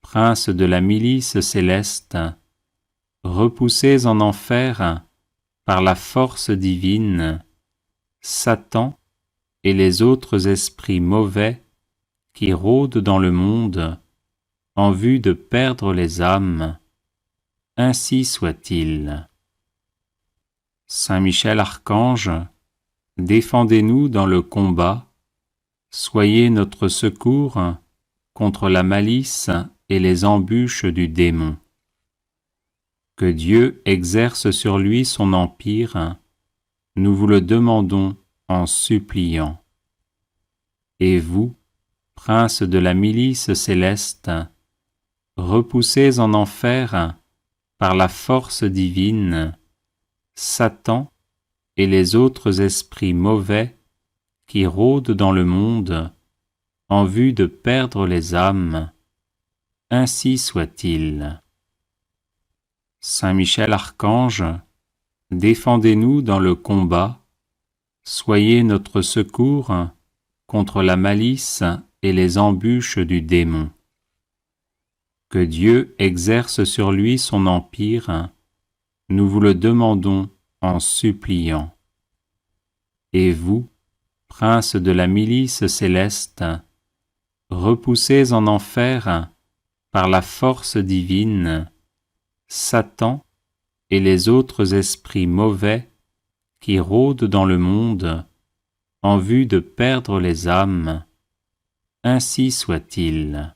Speaker 1: princes de la milice céleste, repoussés en enfer par la force divine, Satan et les autres esprits mauvais qui rôdent dans le monde en vue de perdre les âmes, ainsi soit-il. Saint Michel Archange, défendez-nous dans le combat, soyez notre secours contre la malice et les embûches du démon. Que Dieu exerce sur lui son empire, nous vous le demandons en suppliant. Et vous, princes de la milice céleste, repoussés en enfer par la force divine, Satan et les autres esprits mauvais qui rôdent dans le monde en vue de perdre les âmes, ainsi soit-il. Saint Michel Archange, défendez-nous dans le combat, soyez notre secours contre la malice et les embûches du démon. Que Dieu exerce sur lui son empire, nous vous le demandons en suppliant. Et vous, princes de la milice céleste, repoussés en enfer par la force divine, Satan et les autres esprits mauvais qui rôdent dans le monde en vue de perdre les âmes, ainsi soit-il.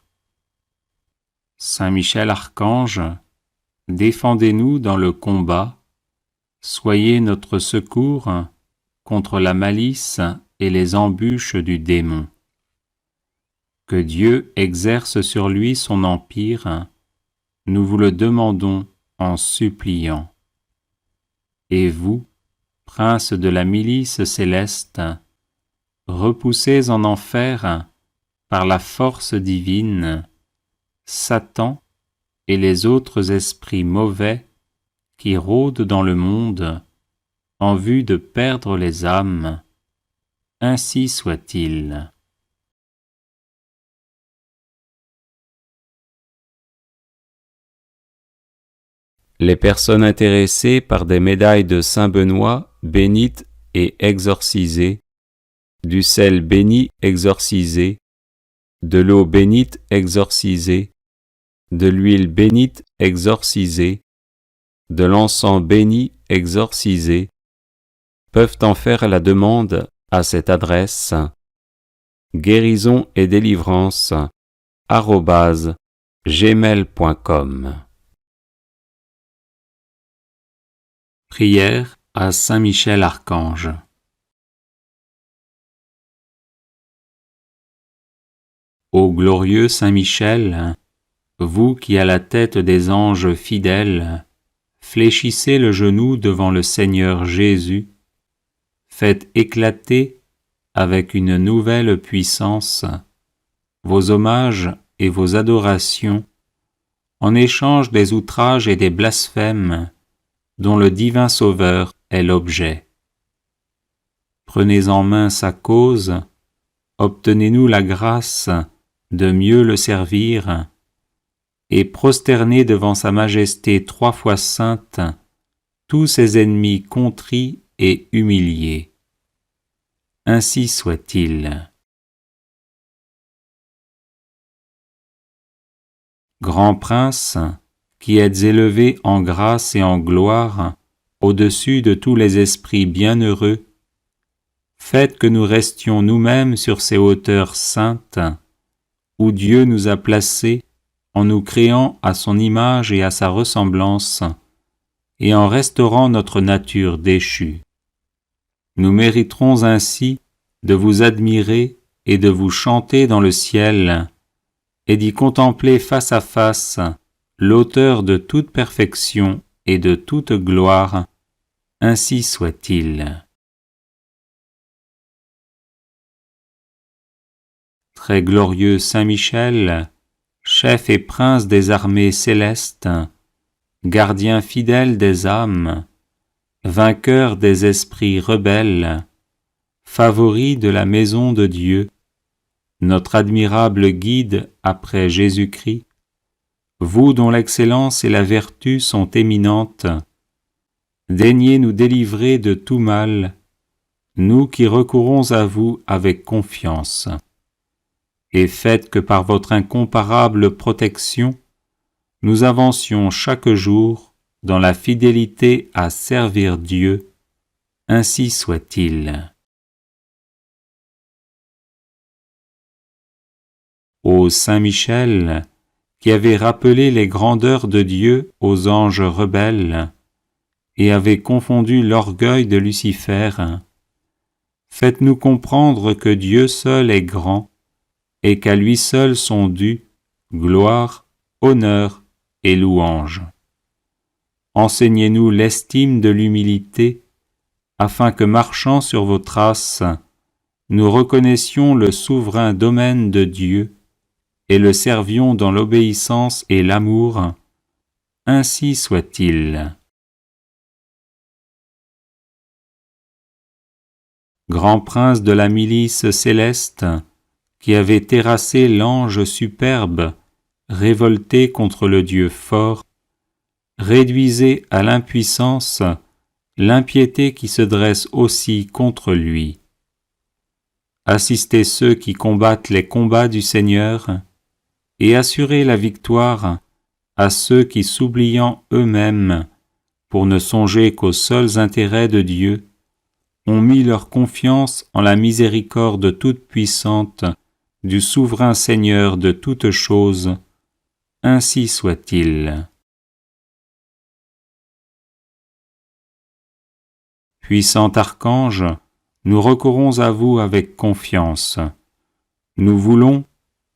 Speaker 1: Saint Michel Archange, défendez-nous dans le combat, soyez notre secours contre la malice et les embûches du démon. Que Dieu exerce sur lui son empire, nous vous le demandons en suppliant. Et vous, princes de la milice céleste, repoussés en enfer par la force divine, Satan et les autres esprits mauvais qui rôdent dans le monde en vue de perdre les âmes, ainsi soit-il. Les personnes intéressées par des médailles de Saint Benoît bénites et exorcisées, du sel béni exorcisé, de l'eau bénite exorcisée, de l'huile bénite exorcisée, de l'encens béni exorcisé, peuvent en faire la demande à cette adresse guérison et délivrance @gmail.com. Prière à Saint Michel Archange. Ô glorieux Saint Michel, vous qui à la tête des anges fidèles fléchissez le genou devant le Seigneur Jésus, faites éclater avec une nouvelle puissance vos hommages et vos adorations en échange des outrages et des blasphèmes dont le divin Sauveur est l'objet. Prenez en main sa cause, obtenez-nous la grâce de mieux le servir, et prosternez devant sa majesté 3 fois sainte tous ses ennemis contrits et humiliés. Ainsi soit-il. Grand Prince, qui êtes élevé en grâce et en gloire au-dessus de tous les esprits bienheureux, faites que nous restions nous-mêmes sur ces hauteurs saintes, où Dieu nous a placés en nous créant à son image et à sa ressemblance, et en restaurant notre nature déchue. Nous mériterons ainsi de vous admirer et de vous chanter dans le ciel, et d'y contempler face à face l'auteur de toute perfection et de toute gloire, ainsi soit-il. Très glorieux Saint Michel, chef et prince des armées célestes, gardien fidèle des âmes, vainqueur des esprits rebelles, favori de la maison de Dieu, notre admirable guide après Jésus-Christ, vous dont l'excellence et la vertu sont éminentes, daignez nous délivrer de tout mal, nous qui recourons à vous avec confiance, et faites que par votre incomparable protection, nous avancions chaque jour dans la fidélité à servir Dieu, ainsi soit-il. Ô Saint Michel, qui avait rappelé les grandeurs de Dieu aux anges rebelles et avait confondu l'orgueil de Lucifer, faites-nous comprendre que Dieu seul est grand et qu'à lui seul sont dus gloire, honneur et louange. Enseignez-nous l'estime de l'humilité, afin que, marchant sur vos traces, nous reconnaissions le souverain domaine de Dieu et le servions dans l'obéissance et l'amour, ainsi soit-il. Grand prince de la milice céleste, qui avait terrassé l'ange superbe, révolté contre le Dieu fort, réduisez à l'impuissance l'impiété qui se dresse aussi contre lui. Assistez ceux qui combattent les combats du Seigneur, et assurez la victoire à ceux qui, s'oubliant eux-mêmes, pour ne songer qu'aux seuls intérêts de Dieu, ont mis leur confiance en la miséricorde toute-puissante du souverain Seigneur de toutes choses, ainsi soit-il. Puissant archange, nous recourons à vous avec confiance. Nous voulons,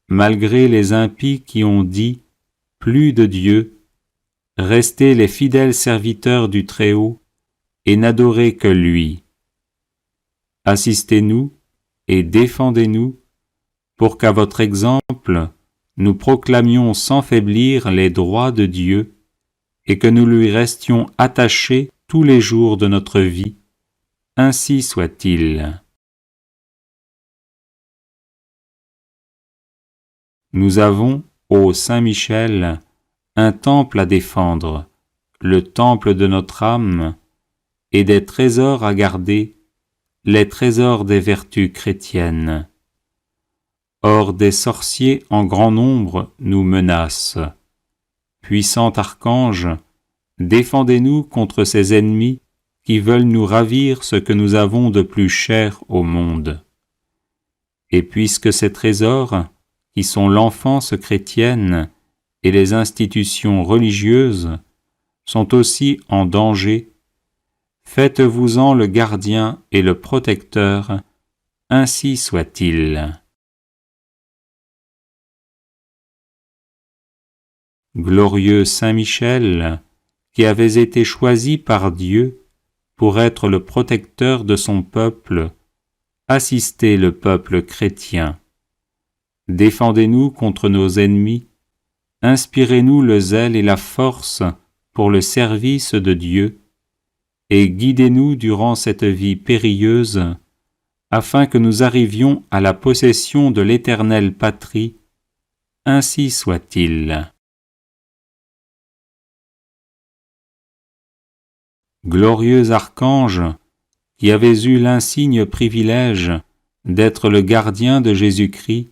Speaker 1: malgré les impies qui ont dit « plus de Dieu », rester les fidèles serviteurs du Très-Haut et n'adorer que lui. Assistez-nous et défendez-nous pour qu'à votre exemple, nous proclamions sans faiblir les droits de Dieu et que nous lui restions attachés tous les jours de notre vie. Ainsi soit-il. Nous avons, ô Saint Michel, un temple à défendre, le temple de notre âme, et des trésors à garder, les trésors des vertus chrétiennes. Or des sorciers en grand nombre nous menacent. Puissant archange, défendez-nous contre ces ennemis qui veulent nous ravir ce que nous avons de plus cher au monde. Et puisque ces trésors, qui sont l'enfance chrétienne et les institutions religieuses, sont aussi en danger, faites-vous-en le gardien et le protecteur, ainsi soit-il. Glorieux Saint Michel, qui avez été choisi par Dieu pour être le protecteur de son peuple, assistez le peuple chrétien. Défendez-nous contre nos ennemis, inspirez-nous le zèle et la force pour le service de Dieu, et guidez-nous durant cette vie périlleuse, afin que nous arrivions à la possession de l'éternelle patrie, ainsi soit-il. Glorieux archange, qui avez eu l'insigne privilège d'être le gardien de Jésus-Christ,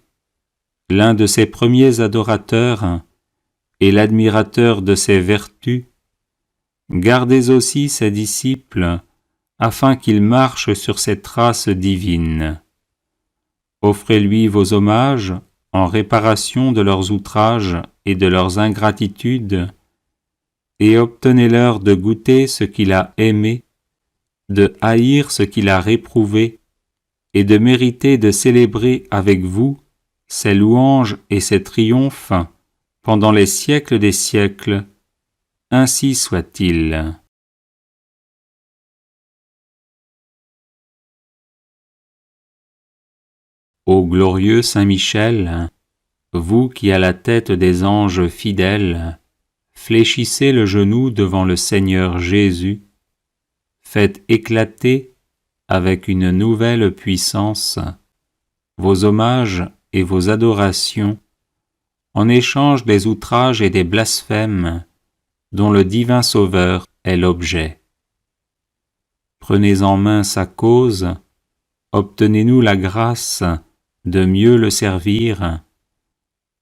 Speaker 1: l'un de ses premiers adorateurs et l'admirateur de ses vertus, gardez aussi ses disciples, afin qu'ils marchent sur ses traces divines. Offrez-lui vos hommages en réparation de leurs outrages et de leurs ingratitudes, et obtenez-leur de goûter ce qu'il a aimé, de haïr ce qu'il a réprouvé, et de mériter de célébrer avec vous ses louanges et ses triomphes pendant les siècles des siècles, ainsi soit-il. Ô glorieux Saint Michel, vous qui à la tête des anges fidèles, fléchissez le genou devant le Seigneur Jésus, faites éclater avec une nouvelle puissance, vos hommages et vos adorations, en échange des outrages et des blasphèmes dont le divin Sauveur est l'objet. Prenez en main sa cause, obtenez-nous la grâce de mieux le servir,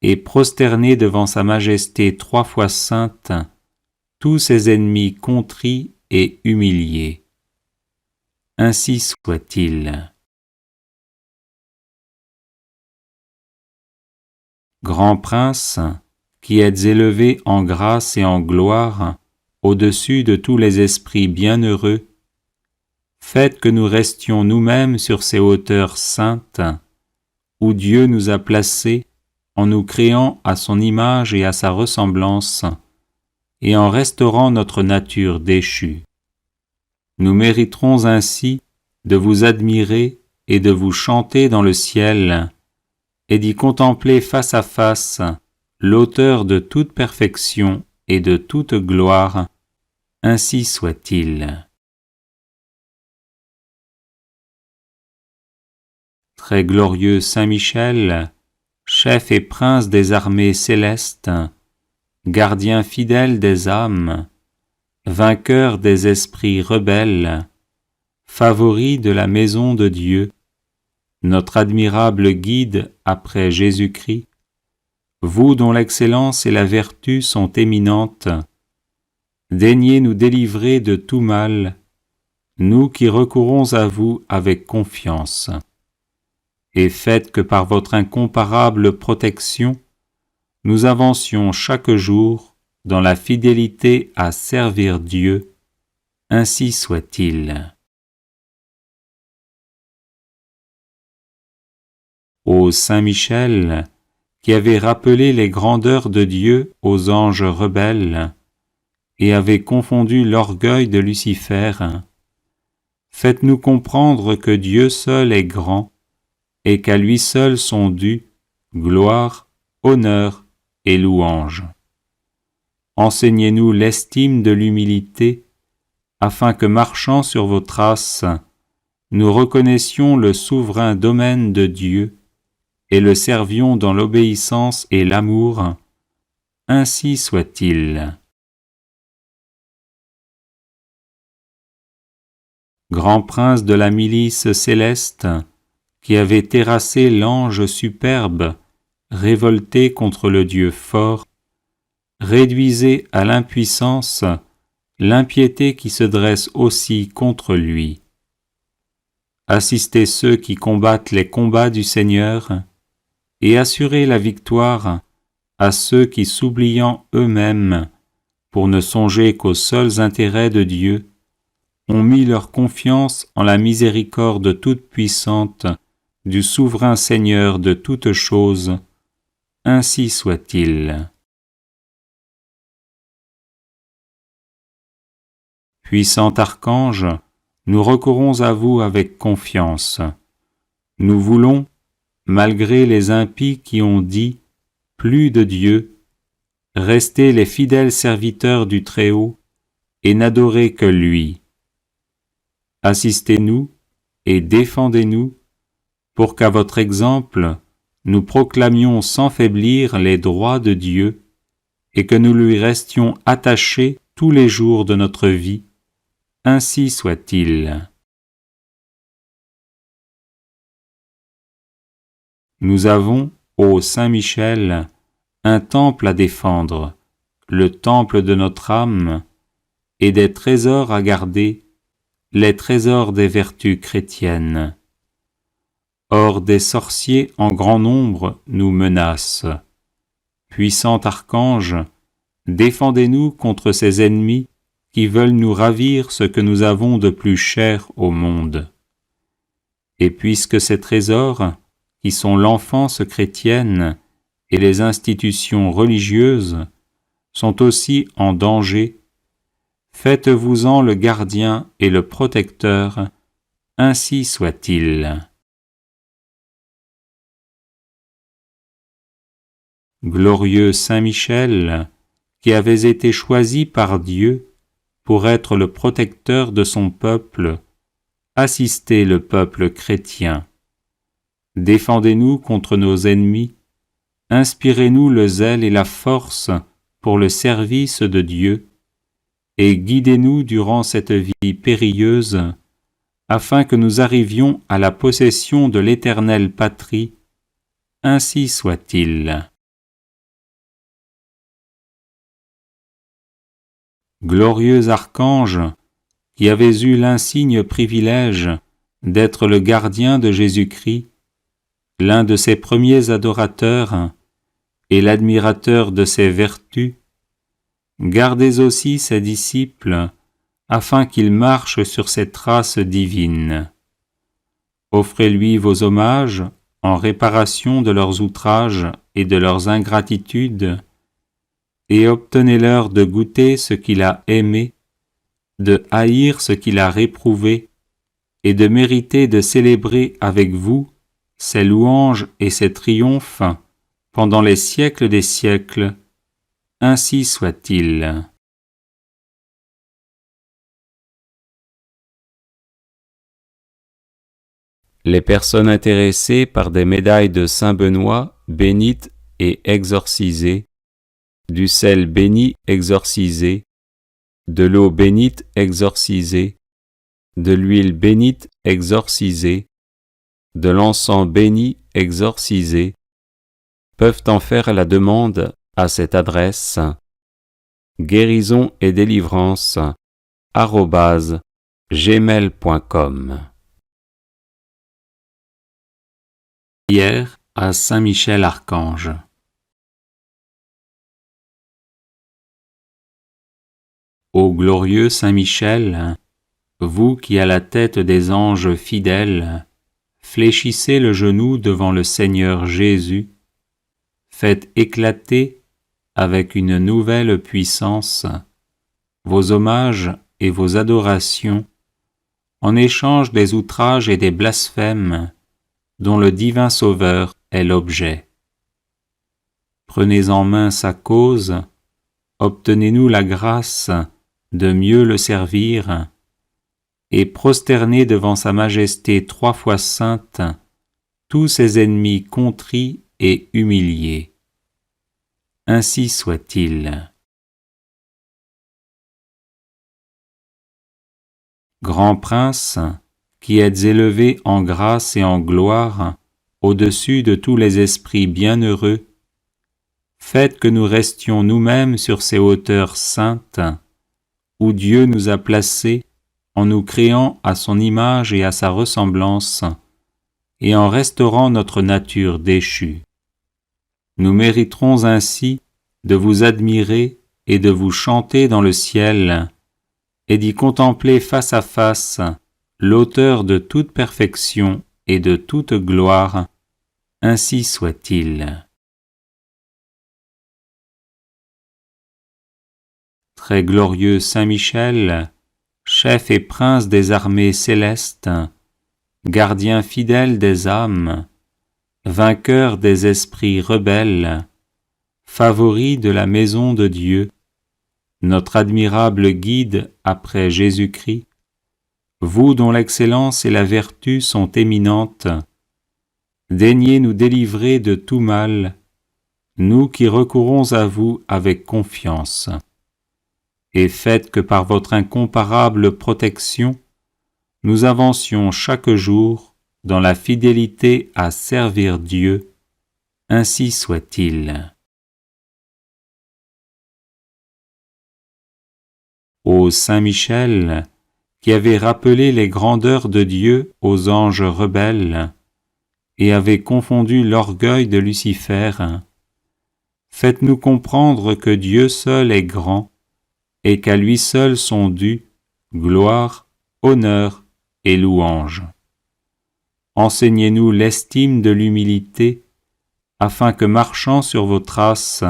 Speaker 1: et prosternez devant sa majesté 3 fois sainte tous ses ennemis contrits et humiliés. Ainsi soit-il. Grand Prince, qui êtes élevé en grâce et en gloire au-dessus de tous les esprits bienheureux, faites que nous restions nous-mêmes sur ces hauteurs saintes, où Dieu nous a placés en nous créant à son image et à sa ressemblance, et en restaurant notre nature déchue. Nous mériterons ainsi de vous admirer et de vous chanter dans le ciel, et d'y contempler face à face l'auteur de toute perfection et de toute gloire. Ainsi soit-il. Très glorieux Saint Michel, chef et prince des armées célestes, gardien fidèle des âmes, vainqueur des esprits rebelles, favori de la maison de Dieu, notre admirable guide après Jésus-Christ, vous dont l'excellence et la vertu sont éminentes, daignez nous délivrer de tout mal, nous qui recourons à vous avec confiance. Et faites que par votre incomparable protection, nous avancions chaque jour dans la fidélité à servir Dieu. Ainsi soit-il. Ô Saint Michel, qui avez rappelé les grandeurs de Dieu aux anges rebelles et avez confondu l'orgueil de Lucifer, faites-nous comprendre que Dieu seul est grand et qu'à lui seul sont dus gloire, honneur et louange. Enseignez-nous l'estime de l'humilité, afin que, marchant sur vos traces, nous reconnaissions le souverain domaine de Dieu et le servions dans l'obéissance et l'amour. Ainsi soit-il. Grand prince de la milice céleste, qui avait terrassé l'ange superbe, révolté contre le Dieu fort, réduisez à l'impuissance l'impiété qui se dresse aussi contre lui. Assistez ceux qui combattent les combats du Seigneur, et assurez la victoire à ceux qui, s'oubliant eux-mêmes, pour ne songer qu'aux seuls intérêts de Dieu, ont mis leur confiance en la miséricorde toute-puissante du souverain Seigneur de toutes choses. Ainsi soit-il. Puissant archange, nous recourons à vous avec confiance. Nous voulons, malgré les impies qui ont dit « plus de Dieu », rester les fidèles serviteurs du Très-Haut et n'adorer que lui. Assistez-nous et défendez-nous pour qu'à votre exemple, nous proclamions sans faiblir les droits de Dieu et que nous lui restions attachés tous les jours de notre vie. Ainsi soit-il. Nous avons, ô Saint Michel, un temple à défendre, le temple de notre âme, et des trésors à garder, les trésors des vertus chrétiennes. Or des sorciers en grand nombre nous menacent. Puissant archange, défendez-nous contre ces ennemis qui veulent nous ravir ce que nous avons de plus cher au monde. Et puisque ces trésors, qui sont l'enfance chrétienne et les institutions religieuses, sont aussi en danger, faites-vous-en le gardien et le protecteur, ainsi soit-il. Glorieux Saint Michel, qui avez été choisi par Dieu pour être le protecteur de son peuple, assistez le peuple chrétien. Défendez-nous contre nos ennemis, inspirez-nous le zèle et la force pour le service de Dieu, et guidez-nous durant cette vie périlleuse, afin que nous arrivions à la possession de l'éternelle patrie. Ainsi soit-il. Glorieux archange, qui avez eu l'insigne privilège d'être le gardien de Jésus-Christ, l'un de ses premiers adorateurs et l'admirateur de ses vertus, gardez aussi ses disciples, afin qu'ils marchent sur ses traces divines. Offrez-lui vos hommages en réparation de leurs outrages et de leurs ingratitudes, et obtenez-leur de goûter ce qu'il a aimé, de haïr ce qu'il a réprouvé, et de mériter de célébrer avec vous ses louanges et ses triomphes pendant les siècles des siècles. Ainsi soit-il. Les personnes intéressées par des médailles de Saint Benoît bénites et exorcisées, du sel béni exorcisé, de l'eau bénite exorcisée, de l'huile bénite exorcisée, de l'encens béni exorcisé, peuvent en faire la demande à cette adresse guérison et délivrance @gmail.com. Prière à Saint Michel Archange. Ô glorieux Saint Michel, vous qui à la tête des anges fidèles fléchissez le genou devant le Seigneur Jésus, faites éclater avec une nouvelle puissance vos hommages et vos adorations en échange des outrages et des blasphèmes dont le divin Sauveur est l'objet. Prenez en main sa cause, obtenez-nous la grâce de mieux le servir, et prosternez devant sa majesté 3 fois sainte tous ses ennemis contrits et humiliés. Ainsi soit-il. Grand Prince, qui êtes élevé en grâce et en gloire au-dessus de tous les esprits bienheureux, faites que nous restions nous-mêmes sur ces hauteurs saintes, où Dieu nous a placés en nous créant à son image et à sa ressemblance, et en restaurant notre nature déchue. Nous mériterons ainsi de vous admirer et de vous chanter dans le ciel, et d'y contempler face à face l'auteur de toute perfection et de toute gloire. Ainsi soit-il. Très glorieux Saint Michel, chef et prince des armées célestes, gardien fidèle des âmes, vainqueur des esprits rebelles, favori de la maison de Dieu, notre admirable guide après Jésus-Christ, vous dont l'excellence et la vertu sont éminentes, daignez nous délivrer de tout mal, nous qui recourons à vous avec confiance, et faites que par votre incomparable protection, nous avancions chaque jour dans la fidélité à servir Dieu. Ainsi soit-il. Ô Saint Michel, qui avez rappelé les grandeurs de Dieu aux anges rebelles et avez confondu l'orgueil de Lucifer, faites-nous comprendre que Dieu seul est grand et qu'à lui seul sont dus gloire, honneur et louange. Enseignez-nous l'estime de l'humilité, afin que, marchant sur vos traces,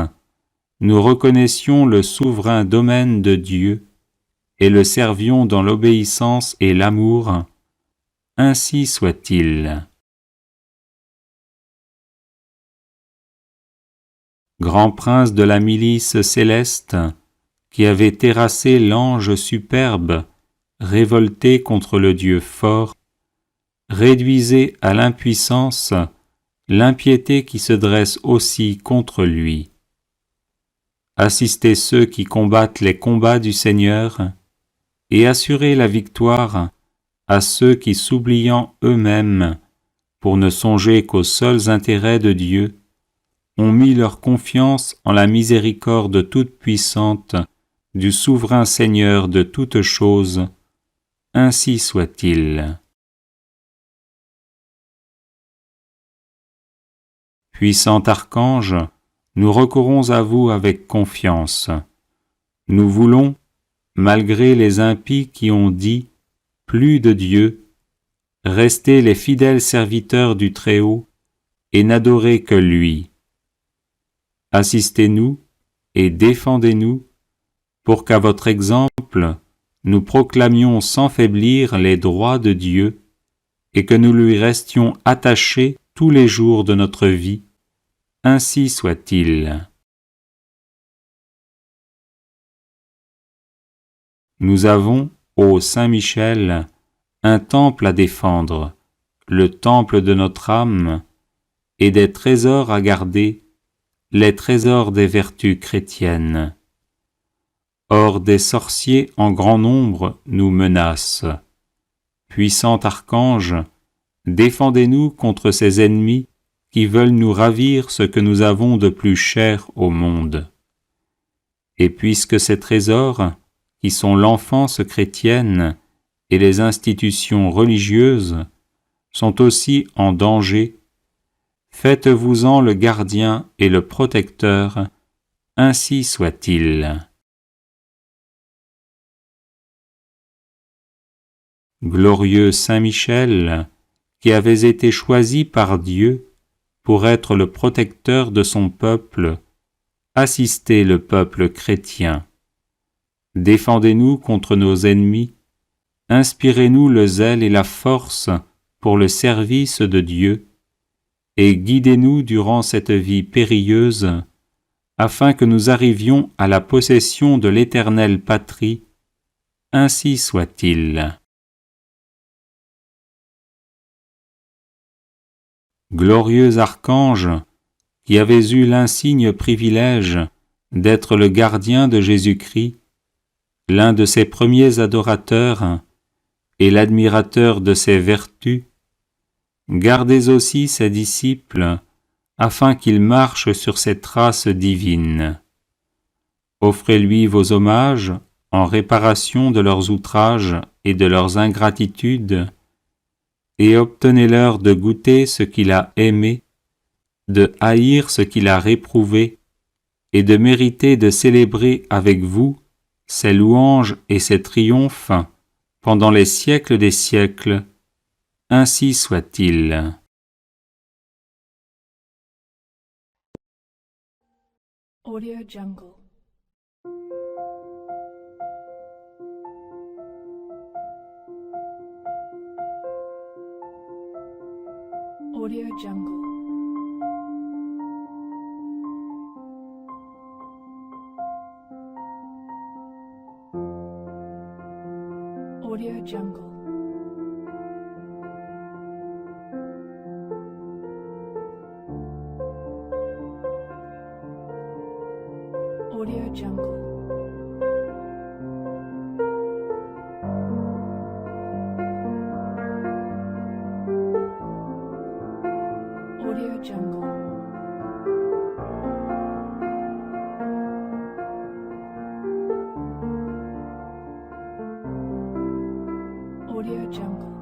Speaker 1: nous reconnaissions le souverain domaine de Dieu et le servions dans l'obéissance et l'amour. Ainsi soit-il. Grand prince de la milice céleste, qui avait terrassé l'ange superbe, révoltés contre le Dieu fort, réduisez à l'impuissance l'impiété qui se dresse aussi contre lui. Assistez ceux qui combattent les combats du Seigneur, et assurez la victoire à ceux qui, s'oubliant eux-mêmes, pour ne songer qu'aux seuls intérêts de Dieu, ont mis leur confiance en la miséricorde toute-puissante du souverain Seigneur de toutes choses. Ainsi soit-il. Puissant archange, nous recourons à vous avec confiance. Nous voulons, malgré les impies qui ont dit « plus de Dieu », rester les fidèles serviteurs du Très-Haut et n'adorer que lui. Assistez-nous et défendez-nous pour qu'à votre exemple, nous proclamions sans faiblir les droits de Dieu et que nous lui restions attachés tous les jours de notre vie. Ainsi soit-il. Nous avons, ô Saint Michel, un temple à défendre, le temple de notre âme, et des trésors à garder, les trésors des vertus chrétiennes. Or des sorciers en grand nombre nous menacent. Puissant archange, défendez-nous contre ces ennemis qui veulent nous ravir ce que nous avons de plus cher au monde. Et puisque ces trésors, qui sont l'enfance chrétienne et les institutions religieuses, sont aussi en danger, faites-vous-en le gardien et le protecteur, ainsi soit-il. Glorieux Saint Michel, qui avez été choisi par Dieu pour être le protecteur de son peuple, assistez le peuple chrétien. Défendez-nous contre nos ennemis, inspirez-nous le zèle et la force pour le service de Dieu, et guidez-nous durant cette vie périlleuse, afin que nous arrivions à la possession de l'éternelle patrie. Ainsi soit-il. Glorieux archange, qui avez eu l'insigne privilège d'être le gardien de Jésus-Christ, l'un de ses premiers adorateurs et l'admirateur de ses vertus, gardez aussi ses disciples, afin qu'ils marchent sur ses traces divines. Offrez-lui vos hommages en réparation de leurs outrages et de leurs ingratitudes, et obtenez-leur de goûter ce qu'il a aimé, de haïr ce qu'il a réprouvé, et de mériter de célébrer avec vous ses louanges et ses triomphes pendant les siècles des siècles. Ainsi soit-il.
Speaker 2: Audio Jungle. Audio Jungle. Audio Jungle. Audio Jungle. Audio Jungle. Audio Jungle.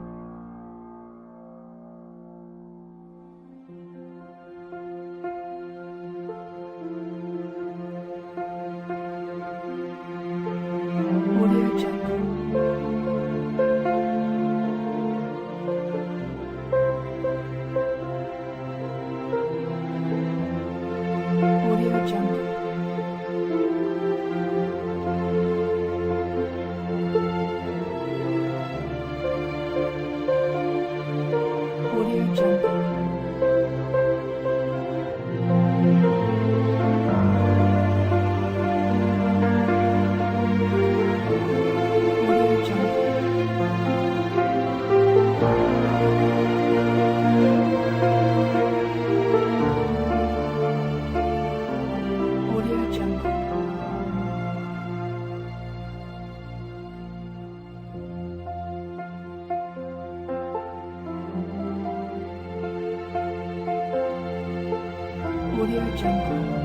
Speaker 2: Audio Jungle.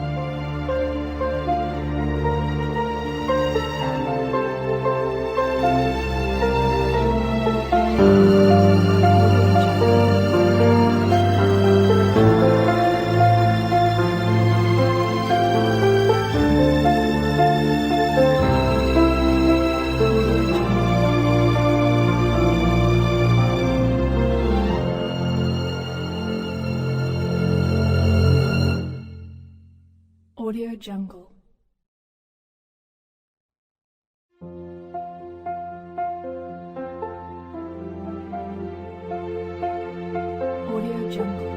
Speaker 2: Audio Jungle. Audio Jungle.